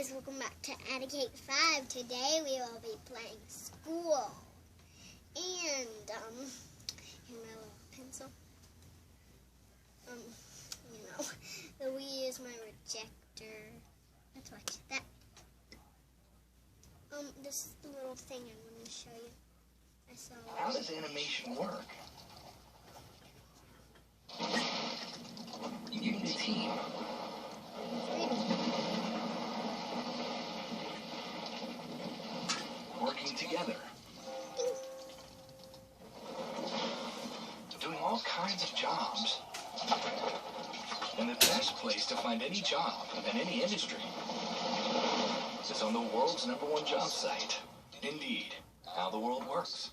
guys, welcome back to Adicate 5. Today we will be playing School. And, here's my little pencil. The Wii is my projector. Let's watch that. This is the little thing I wanted to show you. I saw it. How does animation work? You need a team. Working together. Doing all kinds of jobs. And the best place to find any job in any industry is on the world's #1 job site. Indeed, how the world works.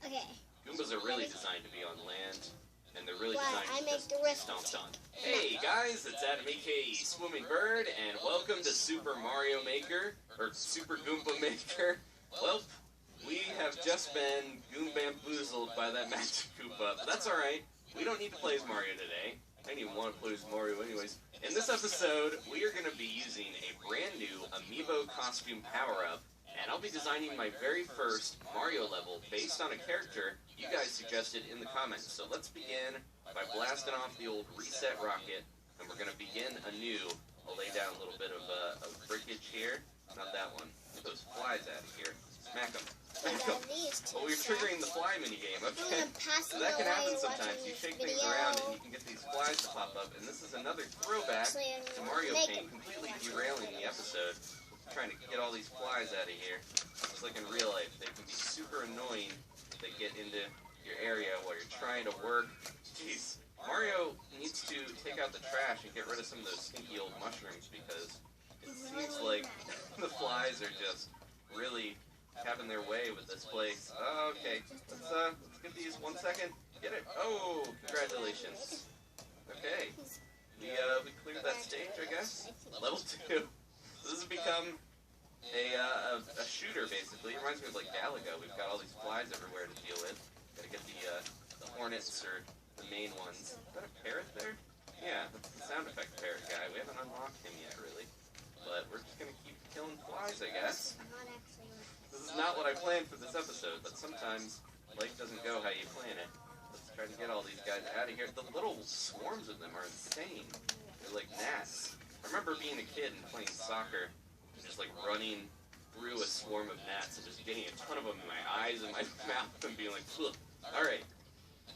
Okay. Goombas are really designed to be on land, and they're really Well, designed I to make the just rest stomped on. Hey guys, it's Adam aka Swimming Bird, and welcome to Super Mario Maker, or Super Goomba Maker. Well, we have just been Goombamboozled by that Magic Koopa, but that's alright. We don't need to play as Mario today. I didn't even want to play as Mario anyways. In this episode, we are going to be using a brand new Amiibo costume power-up, and I'll be designing my very first Mario level based on a character you guys suggested in the comments. So let's begin by blasting off the old reset rocket, and we're going to begin anew. I'll lay down a little bit of breakage here. Not that one. Get those flies out of here. Smack them. Smack them. Oh, we're triggering the fly minigame. Okay. So that can happen sometimes. You shake things around and you can get these flies to pop up. And this is another throwback to Mario Paint, completely derailing the episode. We're trying to get all these flies out of here. Just like in real life, they can be super annoying if they get into your area while you're trying to work. Jeez. Mario needs to take out the trash and get rid of some of those stinky old mushrooms because it seems like the flies are just really having their way with this place. Okay, let's get these 1 second. Get it. Oh, congratulations. Okay, we cleared that stage, I guess. Level 2. This has become a shooter basically. It reminds me of like Galaga. We've got all these flies everywhere to deal with. Gotta get the hornets or the main ones. Is that a parrot there? Yeah, that's the sound effect parrot guy. We haven't unlocked him yet, really. But we're just gonna keep killing flies, I guess. This is not what I planned for this episode, but sometimes life doesn't go how you plan it. Let's try to get all these guys out of here. The little swarms of them are insane. They're like gnats. I remember being a kid and playing soccer and just like running through a swarm of gnats and just getting a ton of them in my eyes and my mouth and being like, ugh. Alright,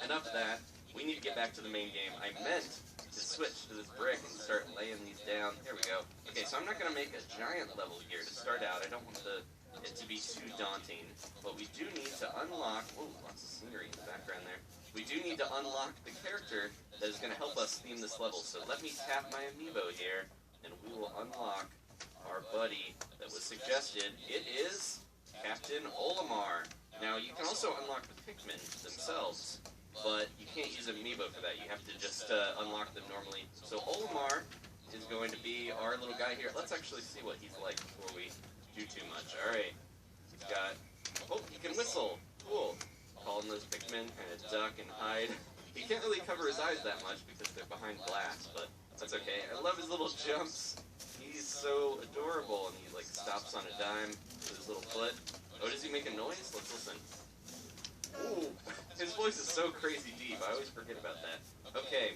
enough of that. We need to get back to the main game. I meant to switch to this brick and start laying these down. There we go. Okay, so I'm not going to make a giant level here to start out. I don't want it to be too daunting. But we do need to unlock... Oh, lots of scenery in the background there. We do need to unlock the character that is going to help us theme this level. So let me tap my amiibo here, and we will unlock our buddy that was suggested. It is Captain Olimar. Now, you can also unlock the Pikmin themselves, but you can't use amiibo for that. You have to just unlock them normally. So Olimar is going to be our little guy here. Let's actually see what he's like before we do too much. Alright. He's got... Oh, he can whistle. Cool. Calling those Pikmin, kind of duck and hide. He can't really cover his eyes that much because they're behind glass, but that's okay. I love his little jumps. He's so adorable, and he like stops on a dime with his little foot. Oh, does he make a noise? Let's listen. Ooh, his voice is so crazy deep. I always forget about that. Okay,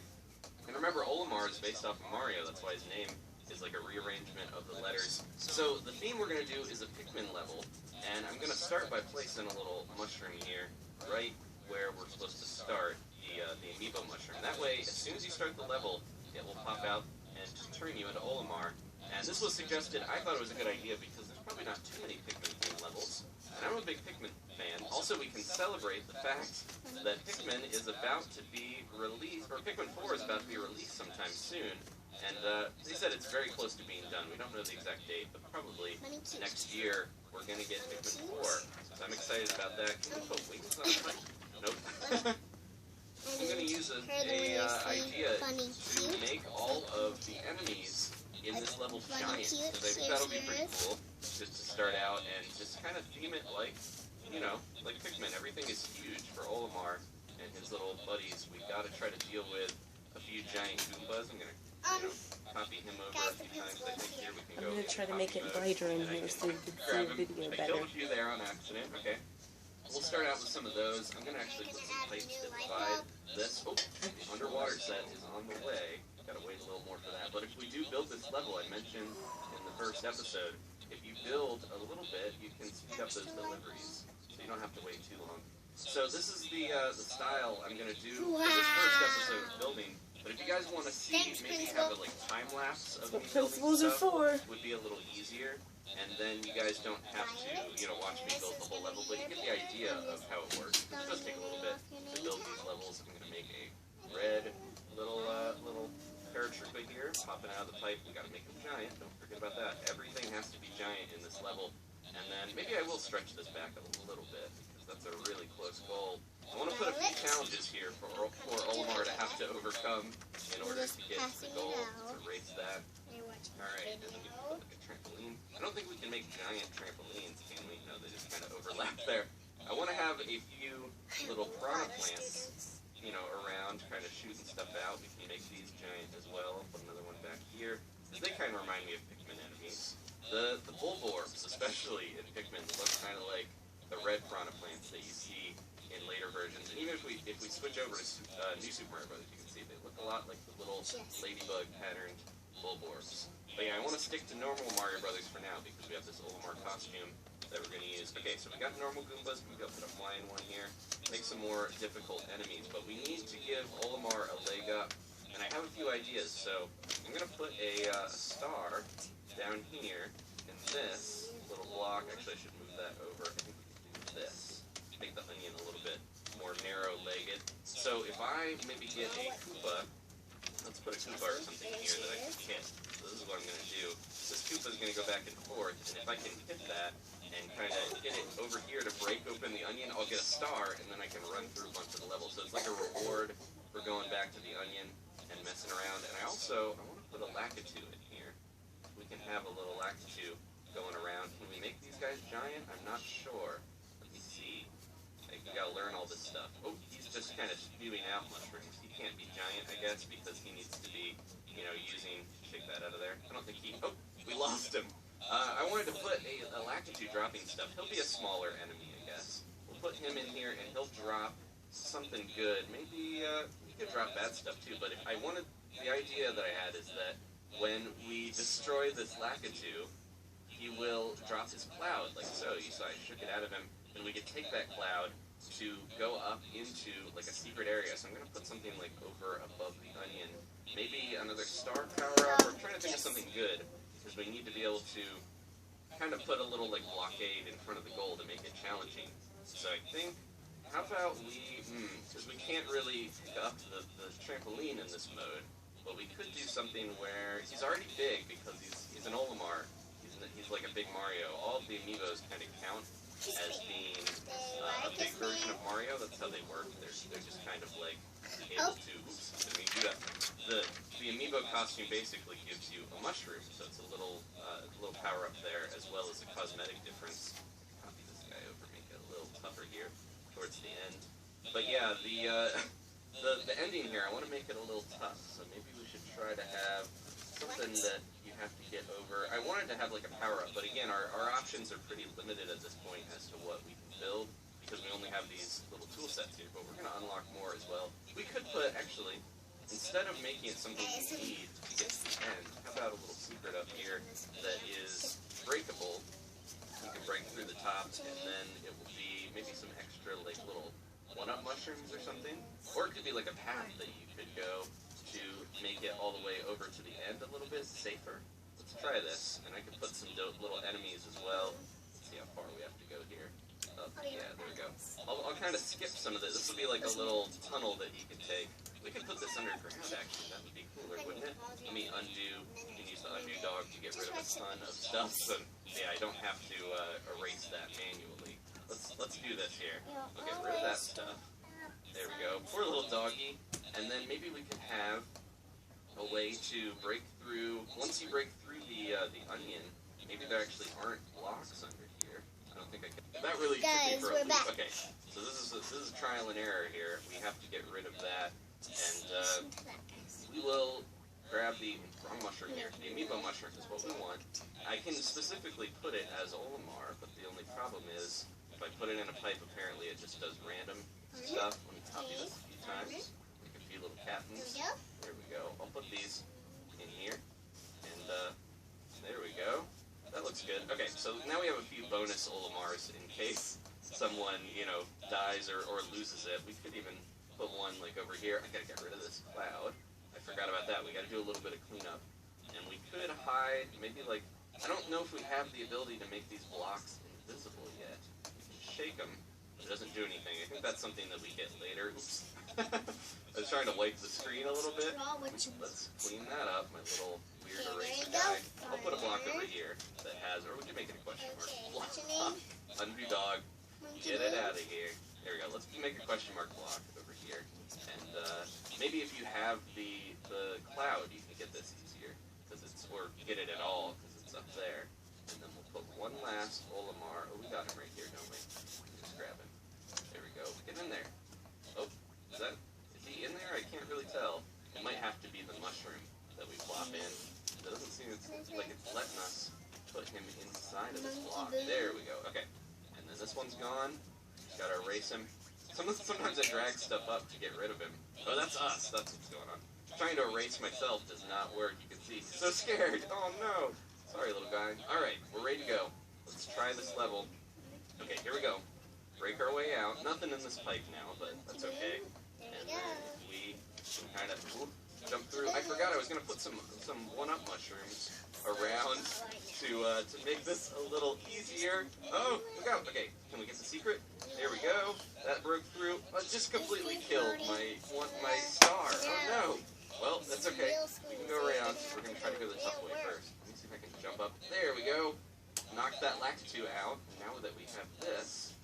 and remember, Olimar is based off of Mario. That's why his name is like a rearrangement of the letters. So the theme we're going to do is a Pikmin level, and I'm going to start by placing a little mushroom here, right where we're supposed to start, the amiibo mushroom. That way, as soon as you start the level, it will pop out and turn you into Olimar. And this was suggested, I thought it was a good idea because there's probably not too many Pikmin theme levels. And I'm a big Pikmin fan. Also, we can celebrate the fact that Pikmin is about to be released, or Pikmin 4 is about to be released sometime soon. And they said it's very close to being done. We don't know the exact date, but probably next year we're going to get Pikmin 4. So I'm excited about that. Can we put wings on it? Nope. I'm going to use an idea to make all of the enemies in this level giant, because I think that'll be pretty cool, just to start out and just kind of theme it like, you know, like Pikmin. Everything is huge for Olimar and his little buddies. We got to try to deal with a few giant Goombas. I'm going to, copy him over a few times. I think here we can go gonna try to make it brighter in here so you can see the video I better. killed you there on accident. Okay. We'll start out with some of those. I'm gonna actually put some pipes that divide this. Oh, the underwater set is on the way. Gotta wait a little more for that. But if we do build this level, I mentioned in the first episode, if you build a little bit, you can speed up those deliveries, so you don't have to wait too long. So this is the style I'm gonna do for this first episode of building. But if you guys want to see, maybe have a like time lapse of me building Principles are stuff, for. would be a little easier. And then you guys don't have to, watch me build the whole level, but you get the idea of how it works. It does take a little bit to build these levels. I'm gonna make a red little paratrooper here, popping out of the pipe. We gotta make him giant. Don't forget about that. Everything has to be giant in this level. And then maybe I will stretch this back a little bit because that's a really close goal. I want to put a few challenges here for Olimar to have to overcome in order to get to the goal, to race that. Alright, and then we can put like a trampoline. I don't think we can make giant trampolines, can we? No, they just kind of overlap there. I want to have a few little piranha plants, around, kind of shooting stuff out. We can make these giant as well. Put another one back here. They kind of remind me of Pikmin enemies. The Bulborbs, especially in Pikmin, look kind of like the red piranha plants that you see in later versions. And even if we switch over to New Super Mario Bros., you can see they look a lot like the little ladybug patterned Bulborbs. But yeah, I want to stick to normal Mario Brothers for now because we have this Olimar costume that we're going to use. Okay, so we got normal Goombas. We got to put a flying one here. Make some more difficult enemies. But we need to give Olimar a leg up. And I have a few ideas. So I'm going to put a star down here in this little block. Actually, I should move that over. I think we can do this. Make the onion a little bit more narrow-legged. So if I maybe get a Koopa, let's put a Koopa or something here that I can hit. So this is what I'm going to do. This Koopa is going to go back and forth, and if I can hit that and kind of hit it over here to break open the onion, I'll get a star, and then I can run through a bunch of the levels. So it's like a reward for going back to the onion and messing around. And I want to put a Lakitu in here. We can have a little Lakitu going around. Can we make these guys giant? I'm not sure. Let me see. We gotta learn all this stuff. Oh, he's just kind of spewing out mushrooms. He can't be giant, I guess, because he needs to be, using... Shake that out of there. I don't think he... Oh, we lost him. I wanted to put a Lakitu dropping stuff. He'll be a smaller enemy, I guess. We'll put him in here, and he'll drop something good. Maybe, he could drop bad stuff, too, but if I wanted... The idea that I had is that when we destroy this Lakitu, he will drop his cloud, like so. You saw I shook it out of him, and we could take that cloud to go up into like a secret area. So I'm going to put something like over above the onion. Maybe another star power-up, or I'm trying to think of something good, because we need to be able to kind of put a little like blockade in front of the goal to make it challenging. So I think, how about we, because we can't really pick up the trampoline in this mode, but we could do something where he's already big because he's an Olimar. He's like a big Mario. All of the amiibos kind of count as being a big version of Mario. That's how they work. They're just kind of like able to. I mean, do that. The amiibo costume basically gives you a mushroom, so it's a little power up there as well as a cosmetic difference. Copy this guy over, make it a little tougher here towards the end. But yeah, the ending here, I want to make it a little tough. So maybe we should try to have something that you have to get over. I wanted to have like a power-up, but again, our options are pretty limited at this point as to what we can build, because we only have these little tool sets here, but we're going to unlock more as well. We could put, actually, instead of making it something we need to get to the end, how about a little secret up here that is breakable? You can break through the top, and then it will be maybe some extra like little one-up mushrooms or something, or it could be like a path that you could go to make it all the way over to the end a little bit safer. Let's try this, and I can put some little enemies as well. Let's see how far we have to go here. Oh, yeah, there we go. I'll kind of skip some of this. This will be like a little tunnel that you can take. We could put this underground, actually. That would be cooler, wouldn't it? Let me undo. You can use the undo dog to get rid of a ton of stuff. So, yeah, I don't have to erase that manually. Let's do this here. We'll get rid of that stuff. There we go. Poor little doggy. And then maybe we could have a way to break through. Once you break through the onion, maybe there actually aren't blocks under here. I don't think I can. That really took me for a loop. Okay, so this is trial and error here. We have to get rid of that, and we will grab the wrong mushroom here. The amiibo mushroom is what we want. I can specifically put it as Olimar, but the only problem is, if I put it in a pipe, apparently it just does random stuff. Let me copy this a few times. Make a few little captains. There we go. I'll put these in here, and there we go. That looks good. Okay, so now we have a few bonus Olimars in case someone, you know, dies or loses it. We could even put one like over here. I gotta get rid of this cloud. I forgot about that. We gotta do a little bit of cleanup. And we could hide, maybe like, I don't know if we have the ability to make these blocks invisible yet. We can shake them, but it doesn't do anything. I think that's something that we get later. Oops. I was trying to wipe the screen a little bit. Let's clean that up, my little weird eraser guy. I'll put a block over here that has, or we can make it a question mark block. Undo dog. Get it out of here. There we go. Let's make a question mark block over here. And maybe if you have the cloud, you can get this easier. Or get it at all, because it's up there. And then we'll put one last Olimar. Oh, we got him right here, don't we? Just grab him. There we go. Get in there. Oh, is he in there? I can't really tell. It might have to be the mushroom that we plop in. It doesn't seem like it's letting us put him inside of this block. There we go. Okay. And then this one's gone. Just gotta erase him. Sometimes I drag stuff up to get rid of him. Oh, that's us. That's what's going on. Trying to erase myself does not work. You can see he's so scared. Oh no. Sorry, little guy. Alright, we're ready to go. Let's try this level. Okay, here we go. Break our way out. Nothing in this pipe now, but that's okay. And then we can kind of jump through. I forgot I was going to put some one-up mushrooms around to make this a little easier. Oh, look out. Okay, can we get the secret? There we go. That broke through. Just completely killed my star. Oh no. Well, that's okay. We can go around. We're going to try to go the tough way first. Let me see if I can jump up. There we go. Knock that Lakitu out. Now that we have this,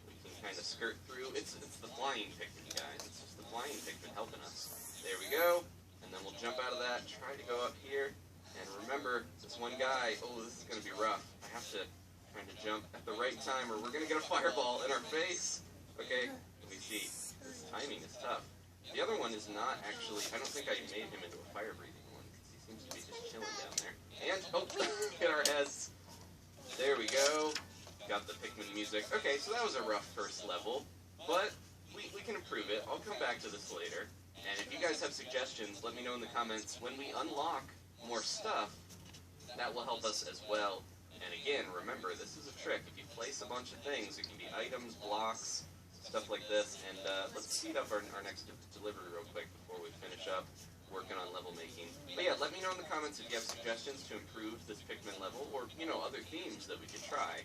we can kind of skirt through. It's the flying Pikmin, guys. It's just the flying Pikmin helping us. There we go. And then we'll jump out of that, try to go up here. And remember, this one guy, oh, this is going to be rough. I have to kind of jump at the right time or we're going to get a fireball in our face. Okay, let me see. This timing is tough. The other one is not actually, I don't think I made him into a fire-breathing one, because he seems to be just chilling down there. And, oh, hit our heads. There we go. Got the Pikmin music. Okay, so that was a rough first level, but we can improve it. I'll come back to this later. And if you guys have suggestions, let me know in the comments. When we unlock more stuff, that will help us as well. And again, remember, this is a trick. If you place a bunch of things, it can be items, blocks, stuff like this. And let's speed up our next delivery real quick before we finish up working on level making. But yeah, let me know in the comments if you have suggestions to improve this Pikmin level, or, you know, other themes that we could try.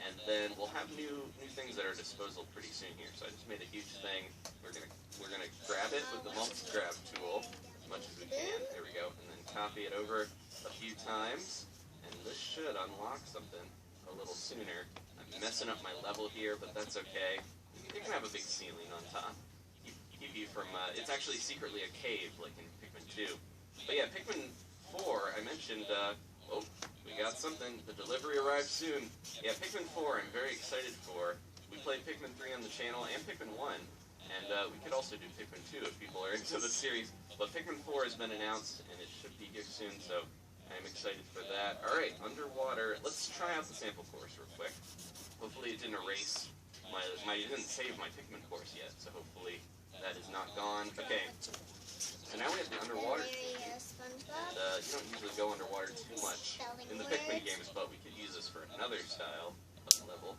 And then we'll have new things at our disposal pretty soon here. So I just made a huge thing. We're gonna grab it with the multi-grab tool as much as we can. There we go. And then copy it over a few times. And this should unlock something a little sooner. I'm messing up my level here, but that's okay. You can have a big ceiling on top. Keep you from, it's actually secretly a cave, like in Pikmin 2. But yeah, Pikmin 4, I mentioned, oh, we got something. The delivery arrived soon. Yeah, Pikmin 4 I'm very excited for. We played Pikmin 3 on the channel and Pikmin 1. And we could also do Pikmin 2 if people are into the series. But Pikmin 4 has been announced and it should be here soon, so I'm excited for that. Alright, underwater. Let's try out the sample course real quick. Hopefully it didn't erase it didn't save my Pikmin course yet, so hopefully that is not gone. Okay. So now we have the underwater theme. And you don't usually go underwater too much in the Pikmin games, but we could use this for another style of level.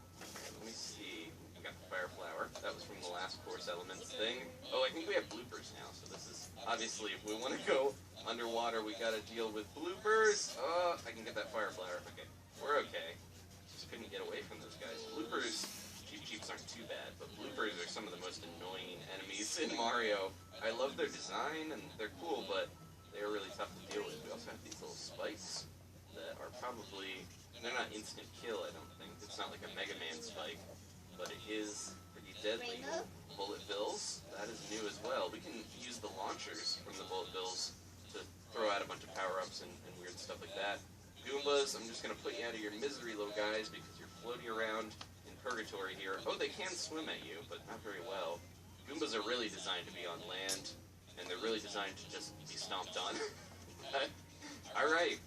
Let me see. We got the Fire Flower. That was from the last course elements thing. Oh, I think we have bloopers now, so this is obviously if we want to go underwater, we got to deal with bloopers. I can get that Fire Flower. Okay, we're okay. Just couldn't get away from those guys. Bloopers. Cheeps aren't too bad, but bloopers are some of the most annoying enemies in Mario. I love their design, and they're cool, but they're really tough to deal with. We also have these little spikes that are probably, they're not instant kill, I don't think. It's not like a Mega Man spike, but it is pretty deadly. Bullet bills, that is new as well. We can use the launchers from the bullet bills to throw out a bunch of power-ups and weird stuff like that. Goombas, I'm just going to put you out of your misery, little guys, because you're floating around purgatory here. Oh, they can swim at you, but not very well. Goombas are really designed to be on land, and they're really designed to just be stomped on. Alright,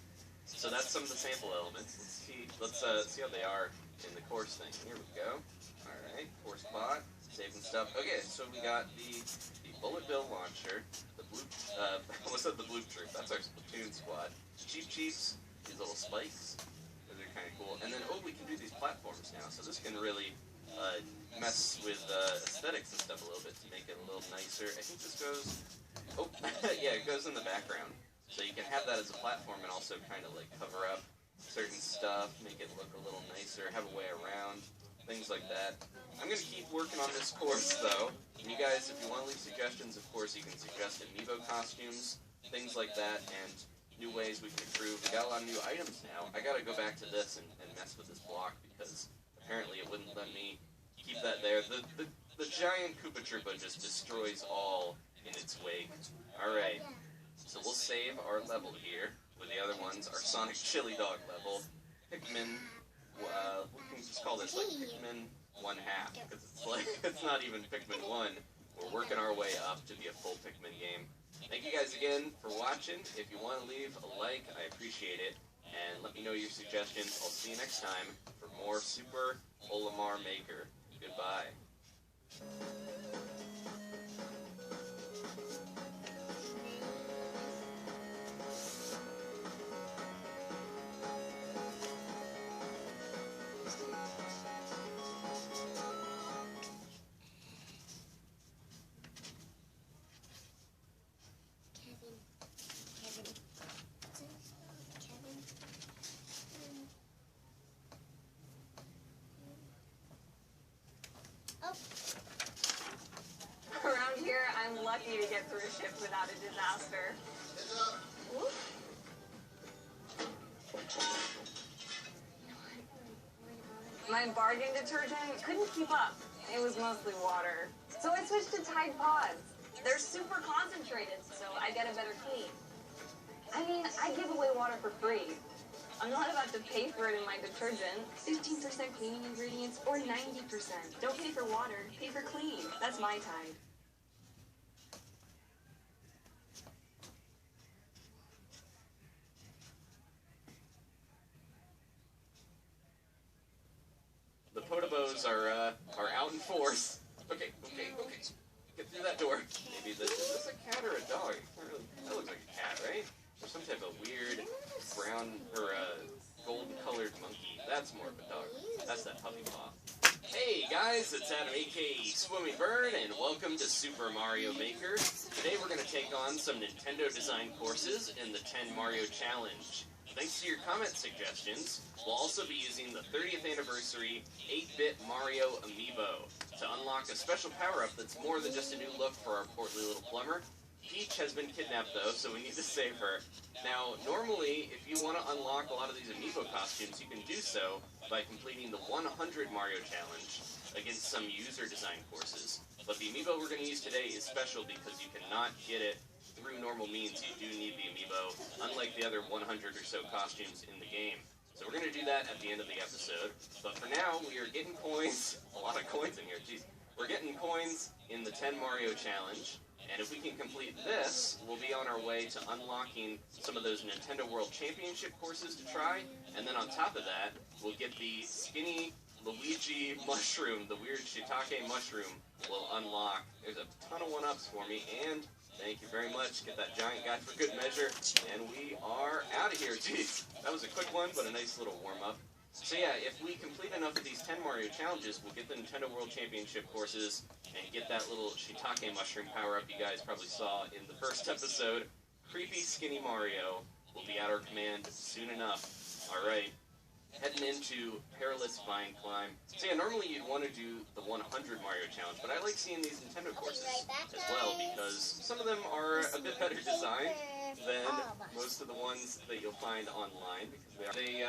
So that's some of the sample elements. Let's see how they are in the course thing. Here we go. Alright, course bot, saving stuff. Okay, so we got the Bullet Bill launcher, the Blue, almost said the Blue Troop, that's our Splatoon squad. Cheap Cheeps, these little spikes, those are kind of cool. And then, oh, we can do these platforms now, so this can really mess with aesthetics and stuff a little bit to make it a little nicer. I think this goes, oh, yeah, it goes in the background. So you can have that as a platform and also kind of like cover up certain stuff, make it look a little nicer, have a way around, things like that. I'm going to keep working on this course, though. And you guys, if you want to leave suggestions, of course, you can suggest amiibo costumes, things like that, and new ways we can improve. We got a lot of new items now. I got to go back to this and mess with this block, because apparently it wouldn't let me keep that there. The giant Koopa Troopa just destroys all in its wake. Alright, so we'll save our level here. With the other ones, our Sonic Chili Dog level. Pikmin, we can just call this like Pikmin 1/2, because it's like, it's not even Pikmin 1. We're working our way up to be a full Pikmin game. Thank you guys again for watching. If you want to leave a like, I appreciate it. And let me know your suggestions. I'll see you next time for more Super Olimar Maker. Goodbye. Around here, I'm lucky to get through a shift without a disaster. Whoop. My bargain detergent couldn't keep up. It was mostly water. So I switched to Tide Pods. They're super concentrated, so I get a better clean. I mean, I give away water for free. I'm not about to pay for it in my detergent. 15% cleaning ingredients or 90%. Don't pay for water, pay for clean. That's my Tide. The Potobos are out in force. Okay. Get through that door. Maybe this is this a cat or a dog? That looks like a cat, right? Or some type of weird brown or gold-colored monkey. That's more of a dog. That's that puppy paw. Hey guys, it's Adam aka Swimming Bird, and welcome to Super Mario Maker. Today we're going to take on some Nintendo design courses in the 10 Mario Challenge. Thanks to your comment suggestions, we'll also be using the 30th anniversary 8-bit Mario Amiibo to unlock a special power-up that's more than just a new look for our portly little plumber. Peach has been kidnapped though, so we need to save her. Now, normally, if you want to unlock a lot of these Amiibo costumes, you can do so by completing the 100 Mario Challenge against some user design courses. But the Amiibo we're going to use today is special because you cannot get it through normal means. You do need the Amiibo, unlike the other 100 or so costumes in the game. So we're going to do that at the end of the episode. But for now, we are getting coins. A lot of coins in here, jeez. We're getting coins in the 10 Mario Challenge. And if we can complete this, we'll be on our way to unlocking some of those Nintendo World Championship courses to try. And then on top of that, we'll get the skinny Luigi mushroom, the weird shiitake mushroom, will unlock. There's a ton of one-ups for me, and thank you very much. Get that giant guy for good measure, and we are out of here. Jeez, that was a quick one, but a nice little warm-up. So yeah, if we complete enough of these 10 Mario challenges, we'll get the Nintendo World Championship courses and get that little shiitake mushroom power-up you guys probably saw in the first episode. Creepy Skinny Mario will be at our command soon enough. Alright, heading into Perilous Vine Climb. So yeah, normally you'd want to do the 100 Mario challenge, but I like seeing these Nintendo courses as well because some of them are a bit better designed than most of the ones that you'll find online.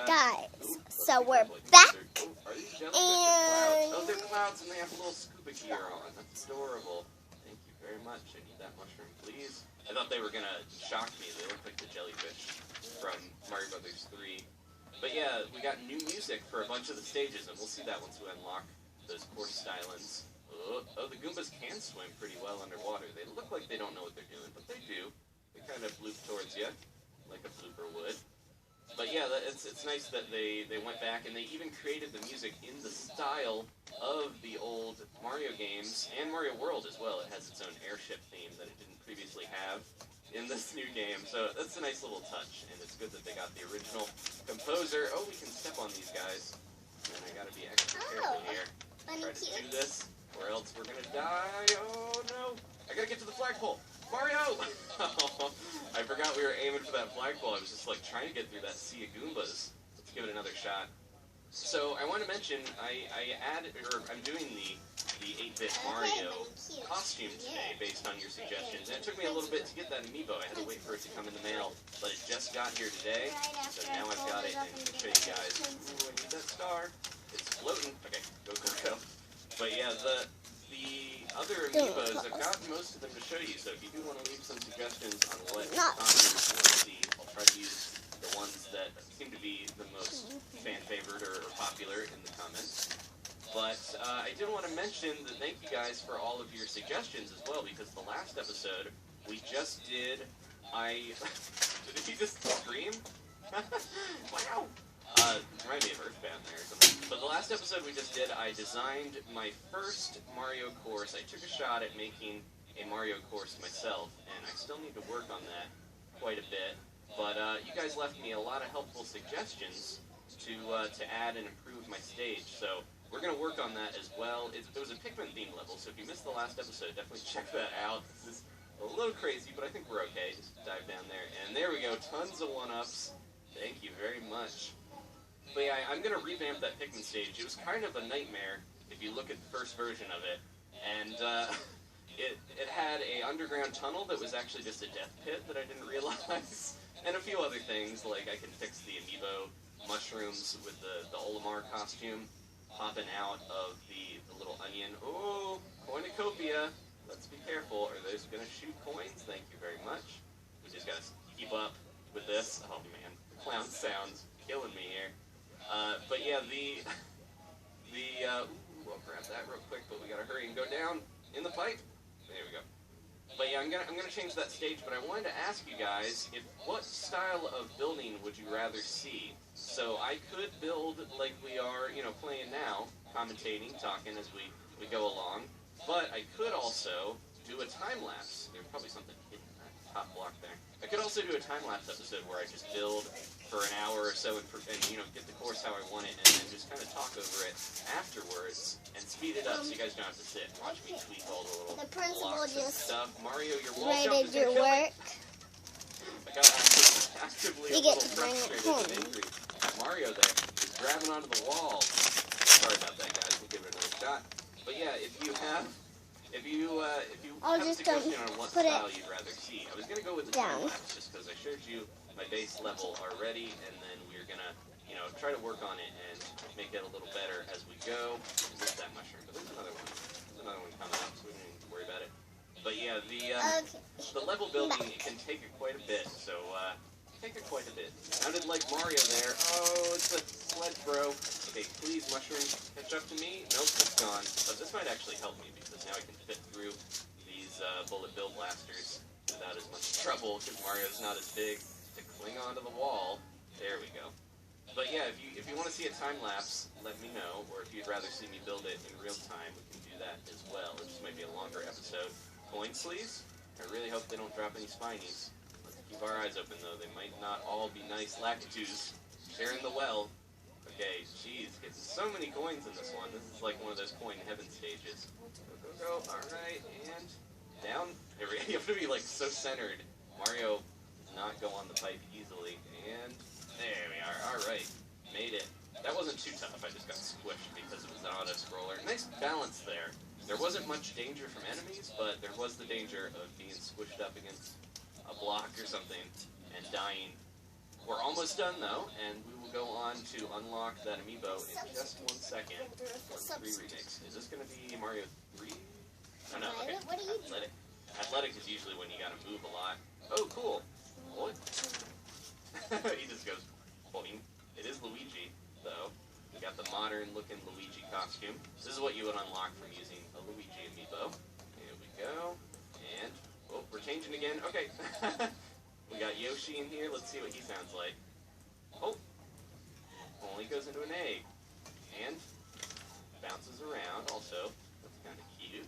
Guys, so we're back, are these jellyfish or clouds? Oh, they're clouds and they have a little scuba gear on. That's adorable. Thank you very much. I need that mushroom, please. I thought they were going to shock me. They look like the jellyfish from Mario Brothers 3. But yeah, we got new music for a bunch of the stages, and we'll see that once we unlock those course stylings. Oh, the Goombas can swim pretty well underwater. They look like they don't know what they're doing, but they do. They kind of bloop towards you, like a blooper would. But yeah, it's nice that they went back and they even created the music in the style of the old Mario games and Mario World as well. It has its own airship theme that it didn't previously have in this new game. So that's a nice little touch, and it's good that they got the original composer. Oh, we can step on these guys, and I gotta be extra careful here. Try to do this, or else we're gonna die. Oh no! I gotta get to the flagpole. Mario! I forgot we were aiming for that flagpole. I was just like trying to get through that sea of Goombas. Let's give it another shot. So I want to mention I'm doing the 8-bit Mario costume today based on your suggestions. And it took me a little bit to get that amiibo. I had to wait for it to come in the mail, but it just got here today. So now I've got it and I can show you guys. Ooh, I need that star. It's floating. Okay, go, go, go. But yeah, the other amiibos, I've gotten most of them to show you, so if you do want to leave some suggestions on what costumes you want to see, I'll try to use the ones that seem to be the most fan-favored or popular in the comments. But I did want to mention that thank you guys for all of your suggestions as well, because the last episode we just did, did he just scream? Wow! Remind me of Earthbound there or something. But the last episode we just did, I designed my first Mario course. I took a shot at making a Mario course myself, and I still need to work on that quite a bit. But you guys left me a lot of helpful suggestions to add and improve my stage. So we're going to work on that as well. It was a Pikmin theme level, so if you missed the last episode, definitely check that out. This is a little crazy, but I think we're okay. Just dive down there. And there we go. Tons of one-ups. Thank you very much. But yeah, I'm going to revamp that Pikmin stage. It was kind of a nightmare if you look at the first version of it. And it had a underground tunnel that was actually just a death pit that I didn't realize. And a few other things, like I can fix the amiibo mushrooms with the Olimar costume popping out of the little onion. Oh, cornucopia. Let's be careful. Are those going to shoot coins? Thank you very much. We just got to keep up with this. Oh man, the clown sound's killing me here. But yeah, ooh, I'll grab that real quick, but we gotta hurry and go down in the pipe. There we go. But yeah, I'm gonna change that stage, but I wanted to ask you guys, what style of building would you rather see? So I could build like we are, playing now, commentating, talking as we go along, but I could also do a time-lapse. There's probably something hidden in that top block there. I could also do a time-lapse episode where I just build for an hour or so and get the course how I want it, and then just kind of talk over it afterwards and speed it up so you guys don't have to sit and watch me tweak all the little blocks and stuff. Mario, your wall jump is gonna kill me. I got actively a little frustrated and angry. Mario there is grabbing onto the wall. Sorry about that, guys. We'll give it another shot. But yeah, if you have a suggestion on what style you'd rather see, I was gonna go with the time-lapse just because I showed you my base level already, and then we're gonna, try to work on it and make it a little better as we go. There's that mushroom, but there's another one. There's another one coming up, so we don't need to worry about it. But yeah, the level building, it can take quite a bit, so Sounded like Mario there. Oh, it's a sledge, bro. Okay, please, mushroom, catch up to me. Nope, it's gone. But this might actually help me because now I can fit through these bullet bill blasters without as much trouble because Mario's not as big to cling onto the wall. There we go. But yeah, if you want to see a time lapse, let me know. Or if you'd rather see me build it in real time, we can do that as well. This might be a longer episode. Coin sleeves? I really hope they don't drop any spinies. Let's keep our eyes open though. They might not all be nice Lakitus sharing the well. Okay, jeez, getting so many coins in this one. This is like one of those coin heaven stages. Go, go, go. Alright, and down. There we go. You have to be like so centered. Mario does not go on the pipe easily. And there we are. Alright, made it. That wasn't too tough. I just got squished because it was an auto-scroller. Nice balance there. There wasn't much danger from enemies, but there was the danger of being squished up against a block or something and dying. We're almost done though, and we will go on to unlock that amiibo in just 1 second. 3 remix. Is this going to be Mario 3? Oh no, okay. Athletic. Athletic is usually when you gotta move a lot. Oh, cool. What? He just goes, boing. It is Luigi, though. We got the modern looking Luigi costume. This is what you would unlock from using a Luigi amiibo. Here we go. And, oh, we're changing again. Okay. We got Yoshi in here. Let's see what he sounds like. Oh, only goes into an egg. And bounces around also. That's kind of cute.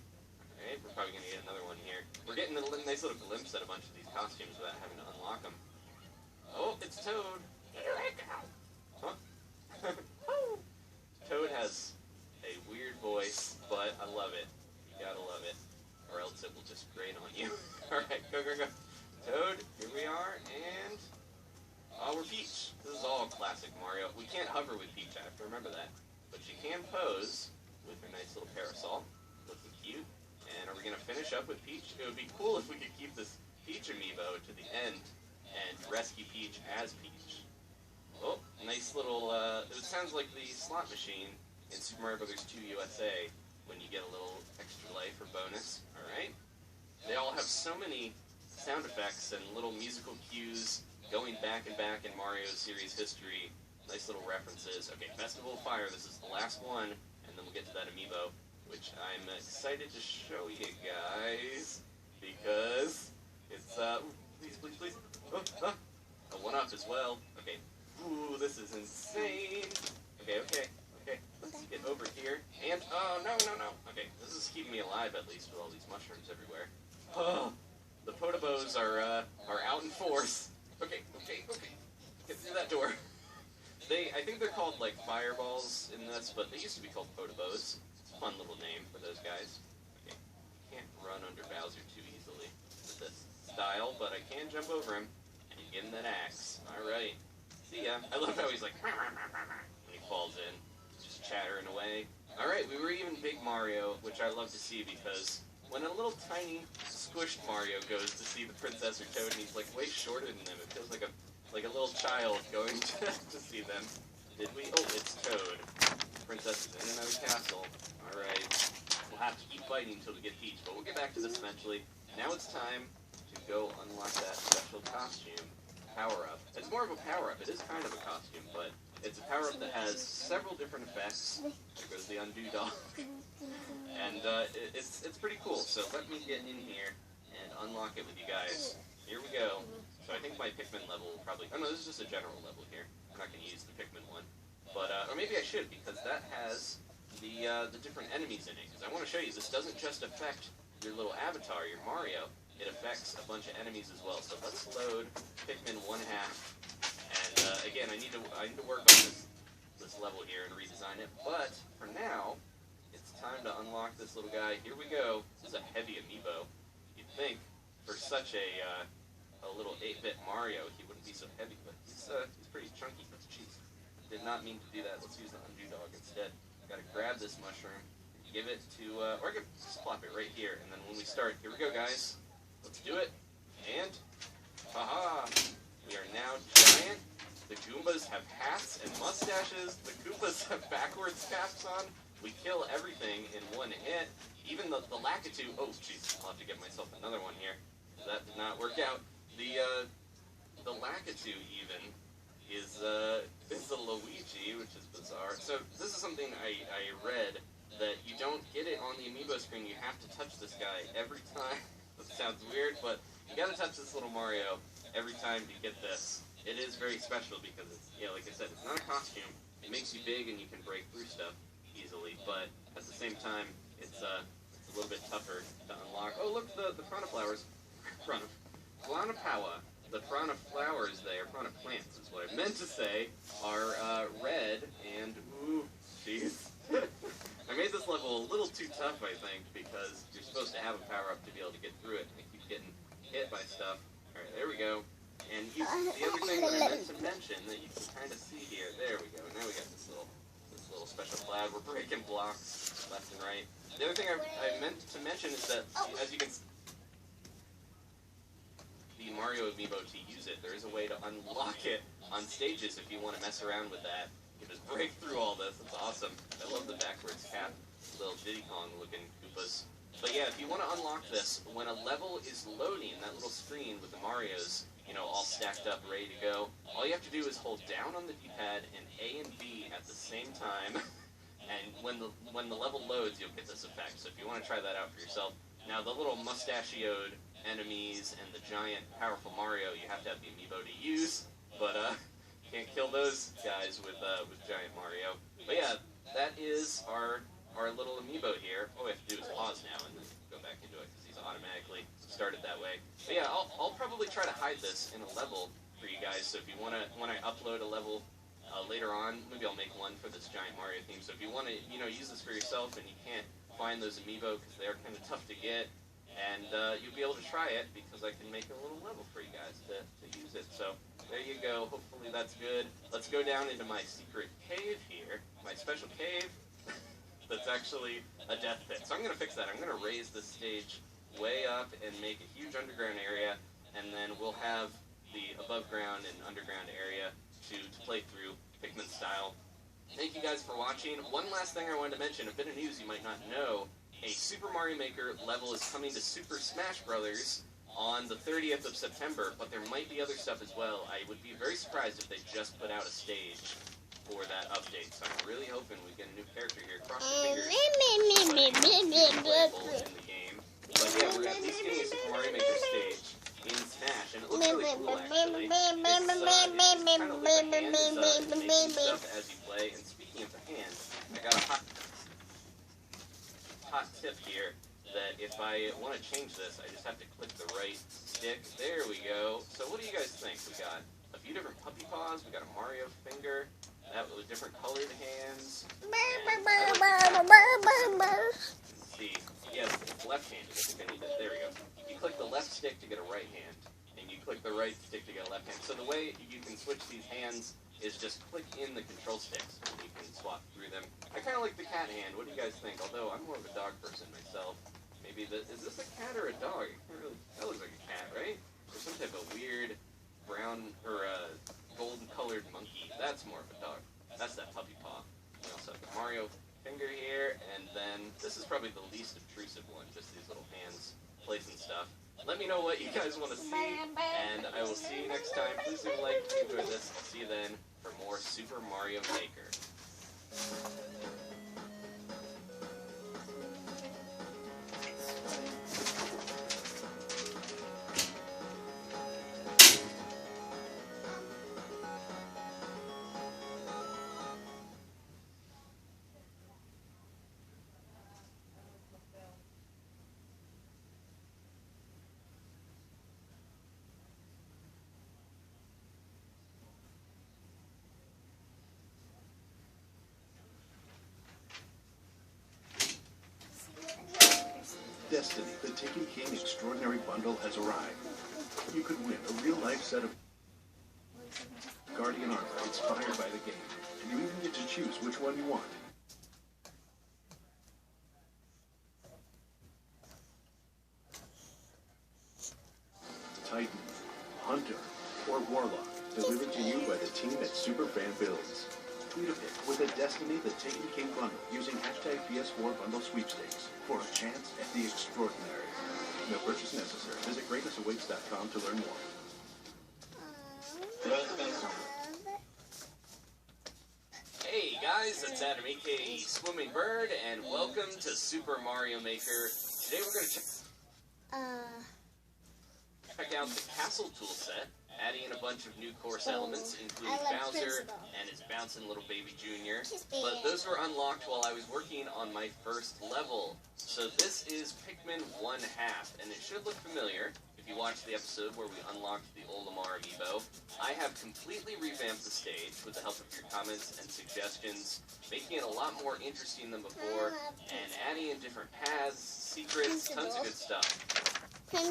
Alright, we're probably going to get another one here. We're getting a nice little glimpse at a bunch of these costumes without having to unlock them. Oh, it's Toad. Huh? Toad has a weird voice, but I love it. You gotta love it. Or else it will just grate on you. Alright, go, go, go. Toad, here we are, and... oh, we're Peach. This is all classic Mario. We can't hover with Peach, I have to remember that. But you can pose with her nice little parasol. Looking cute. And are we going to finish up with Peach? It would be cool if we could keep this Peach amiibo to the end and rescue Peach as Peach. Oh, nice little, it sounds like the slot machine in Super Mario Bros. 2 USA when you get a little extra life or bonus. Alright. They all have so many sound effects and little musical cues going back and back in Mario series history. Nice little references. Okay, Festival of Fire, this is the last one, and then we'll get to that amiibo, which I'm excited to show you guys, because it's, please, please, please, a one-up as well. Okay, ooh, this is insane. Okay, okay, okay, let's get over here, and, oh, no, no, no. Okay, this is keeping me alive, at least, with all these mushrooms everywhere. Oh, the Potobos are out in force. Okay, okay, okay, get through that door. I think they're called, like, fireballs in this, but they used to be called Potobos. It's a fun little name for those guys. Okay, can't run under Bowser too easily with this style, but I can jump over him and give him that axe. Alright, see ya. I love how he's like, when he falls in, just chattering away. Alright, we were even Big Mario, which I love to see because when a little tiny, squished Mario goes to see the Princess or Toad, and he's, like, way shorter than them, it feels like a little child going to see them. Did we? Oh, it's Toad. Princess is in another castle. Alright. We'll have to keep fighting until we get Peach, but we'll get back to this eventually. Now it's time to go unlock that special costume power-up. It's more of a power-up. It is kind of a costume, but it's a power-up that has several different effects. There goes the undo dog. And it's pretty cool. So let me get in here and unlock it with you guys. Here we go. So I think my Pikmin level will probably... oh no, this is just a general level here. I'm not going to use the Pikmin one. But, or maybe I should, because that has the different enemies in it. Because I want to show you, this doesn't just affect your little avatar, your Mario. It affects a bunch of enemies as well. So let's load Pikmin 1/2. And, again, I need to work on this level here and redesign it. But, for now, it's time to unlock this little guy. Here we go. This is a heavy amiibo. You'd think, for such a little 8-bit Mario, he wouldn't be so heavy, but he's pretty chunky. Jeez, did not mean to do that. Let's use the undo dog instead. Gotta grab this mushroom, give it to, or I could just plop it right here, and then when we start, here we go, guys. Let's do it. And, haha, we are now giant. The Goombas have hats and mustaches. The Koopas have backwards caps on. We kill everything in one hit. Even the Lakitu, oh jeez, I'll have to get myself another one here. That did not work out. The Lakitu even is a Luigi, which is bizarre. So this is something I read, that you don't get it on the amiibo screen. You have to touch this guy every time. That sounds weird, but you gotta touch this little Mario every time to get this. It is very special because it's, yeah, like I said, it's not a costume. It makes you big and you can break through stuff easily, but at the same time, it's a little bit tougher to unlock. Oh, look, the Piranha Flowers. Piranha Power. The Piranha Flowers there, Piranha Plants is what I meant to say, are red, and ooh, jeez. I made this level a little too tough, I think, because you're supposed to have a power-up to be able to get through it, and I keep getting hit by stuff. Alright, there we go. And the other thing that I meant to mention that you can kind of see here, there we go, now we got this little special cloud. We're breaking blocks left and right. The other thing I meant to mention is that, as you can see, the Mario amiibo to use it, there is a way to unlock it on stages if you want to mess around with that. You can just break through all this. It's awesome. I love the backwards cap, little Diddy Kong looking Koopas. But yeah, if you want to unlock this, when a level is loading, that little screen with the Marios, you know, all stacked up, ready to go, all you have to do is hold down on the D-pad and A and B at the same time, and when the level loads, you'll get this effect. So if you want to try that out for yourself. Now, the little mustachioed enemies and the giant, powerful Mario, you have to have the amiibo to use, but Can't kill those guys with Giant Mario. But yeah, that is our little amiibo here. All we have to do is pause now and then go back into it because he's automatically started that way. But yeah, I'll probably try to hide this in a level for you guys. So if you want to, when I upload a level later on, maybe I'll make one for this Giant Mario theme. So if you want to, use this for yourself and you can't find those amiibo because they are kind of tough to get, and you'll be able to try it because I can make a little level for you guys to use it. So there you go. Hopefully that's good. Let's go down into my secret cave here, my special cave. That's actually a death pit. So I'm going to fix that. I'm going to raise the stage way up and make a huge underground area, and then we'll have the above ground and underground area to play through Pikmin style. Thank you guys for watching. One last thing I wanted to mention, a bit of news you might not know. A Super Mario Maker level is coming to Super Smash Bros. On the 30th of September, but there might be other stuff as well. I would be very surprised if they just put out a stage for that update. So I'm really hoping we get a new character here. Cross your fingers. Playable in the game. But yeah, we're at least getting a Super Mario Maker stage in Smash, and it looks really cool actually. It's kind of like the hand is making stuff as you play. And speaking of the hand, I got a hot tip here. That if I want to change this, I just have to click the right stick. There we go. So what do you guys think? We got a few different puppy paws. We got a Mario finger. That with different colored hands. Let's see. Yes, it's left-handed. I think I need that. There we go. You click the left stick to get a right hand, and you click the right stick to get a left hand. So the way you can switch these hands is just click in the control sticks, and you can swap through them. I kind of like the cat hand. What do you guys think? Although I'm more of a dog person myself. Maybe is this a cat or a dog? I can't really. That looks like a cat, right? Or some type of weird brown or golden-colored monkey. That's more of a dog. That's that puppy paw. We also have the Mario finger here, and then this is probably the least obtrusive one. Just these little hands placing stuff. Let me know what you guys want to see, and I will see you next time. Please leave a like if you enjoyed this. I'll see you then for more Super Mario Maker. Destiny, the Taken King Extraordinary Bundle has arrived. You could win a real-life set of Guardian armor inspired by the game. And you even get to choose which one you want. Titan, Hunter, or Warlock, delivered to you by the team at Superfan Builds. Tweet a pic with a Destiny the Taken King bundle using hashtag PS4 Bundle Sweepstakes for a chance at the extraordinary. No purchase necessary. Visit greatnessawaits.com to learn more. Hey guys, it's Adam aka Swimming Bird, and welcome to Super Mario Maker. Today we're going to check out the Castle toolset, adding in a bunch of new course elements, including Bowser and his bouncing little baby Junior. But those were unlocked while I was working on my first level. So this is Pikmin 1/2, and it should look familiar if you watched the episode where we unlocked the Olimar amiibo. I have completely revamped the stage with the help of your comments and suggestions, making it a lot more interesting than before, and adding in different paths, secrets, tons of good stuff.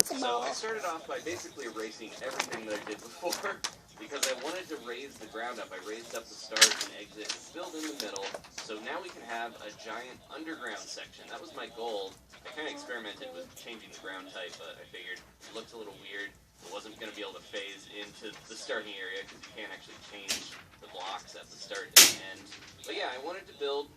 So I started off by basically erasing everything that I did before, because I wanted to raise the ground up. I raised up the start and exit, filled in the middle, so now we can have a giant underground section. That was my goal. I kind of experimented with changing the ground type, but I figured it looked a little weird. It wasn't going to be able to phase into the starting area, because you can't actually change the blocks at the start and the end. But yeah, I wanted to build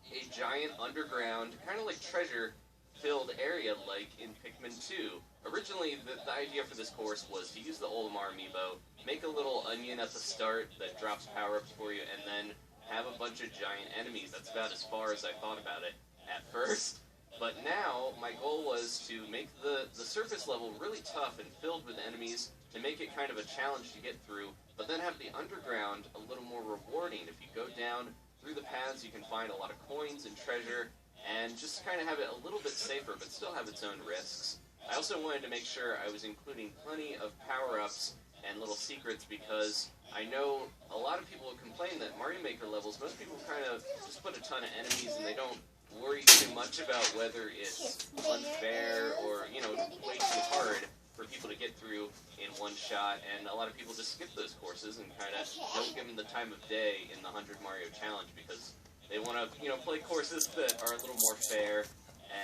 a giant underground, kind of like treasure-filled area like in Pikmin 2. Originally, the idea for this course was to use the Olimar amiibo, make a little onion at the start that drops power-ups for you, and then have a bunch of giant enemies. That's about as far as I thought about it at first. But now, my goal was to make the surface level really tough and filled with enemies to make it kind of a challenge to get through, but then have the underground a little more rewarding. If you go down through the paths, you can find a lot of coins and treasure, and just kind of have it a little bit safer, but still have its own risks. I also wanted to make sure I was including plenty of power-ups and little secrets, because I know a lot of people complain that Mario Maker levels, most people kind of just put a ton of enemies and they don't worry too much about whether it's unfair or, you know, way too hard for people to get through in one shot, and a lot of people just skip those courses and kind of don't give them the time of day in the 100 Mario Challenge, because they want to, you know, play courses that are a little more fair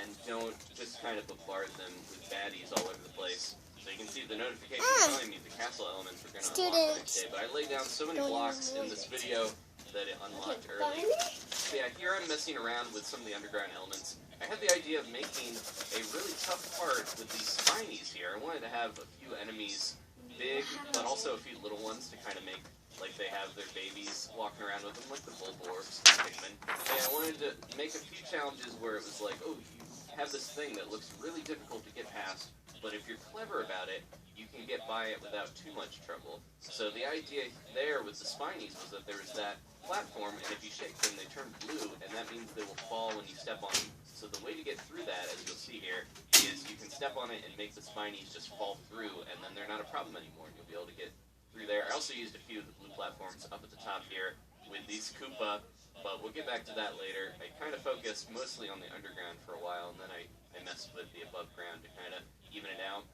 and don't just kind of bombard them with baddies all over the place. So you can see the notification telling me the castle elements are going to unlock the next day, but I laid down so many blocks in this video that it unlocked early. So yeah, here I'm messing around with some of the underground elements. I had the idea of making a really tough part with these spinies here. I wanted to have a few enemies big, but also a few little ones to kind of make like they have their babies walking around with them, like the Bulborbs, Pikmin. And I wanted to make a few challenges where it was like, oh, you have this thing that looks really difficult to get past, but if you're clever about it, you can get by it without too much trouble. So the idea there with the spinies was that there was that platform, and if you shake them, they turn blue, and that means they will fall when you step on them. So the way to get through that, as you'll see here, is you can step on it and make the spinies just fall through, and then they're not a problem anymore, and you'll be able to get through there. I also used a few of the blue platforms up at the top here with these Koopa, but we'll get back to that later. I kind of focused mostly on the underground for a while, and then I messed with the above ground to kind of even it out.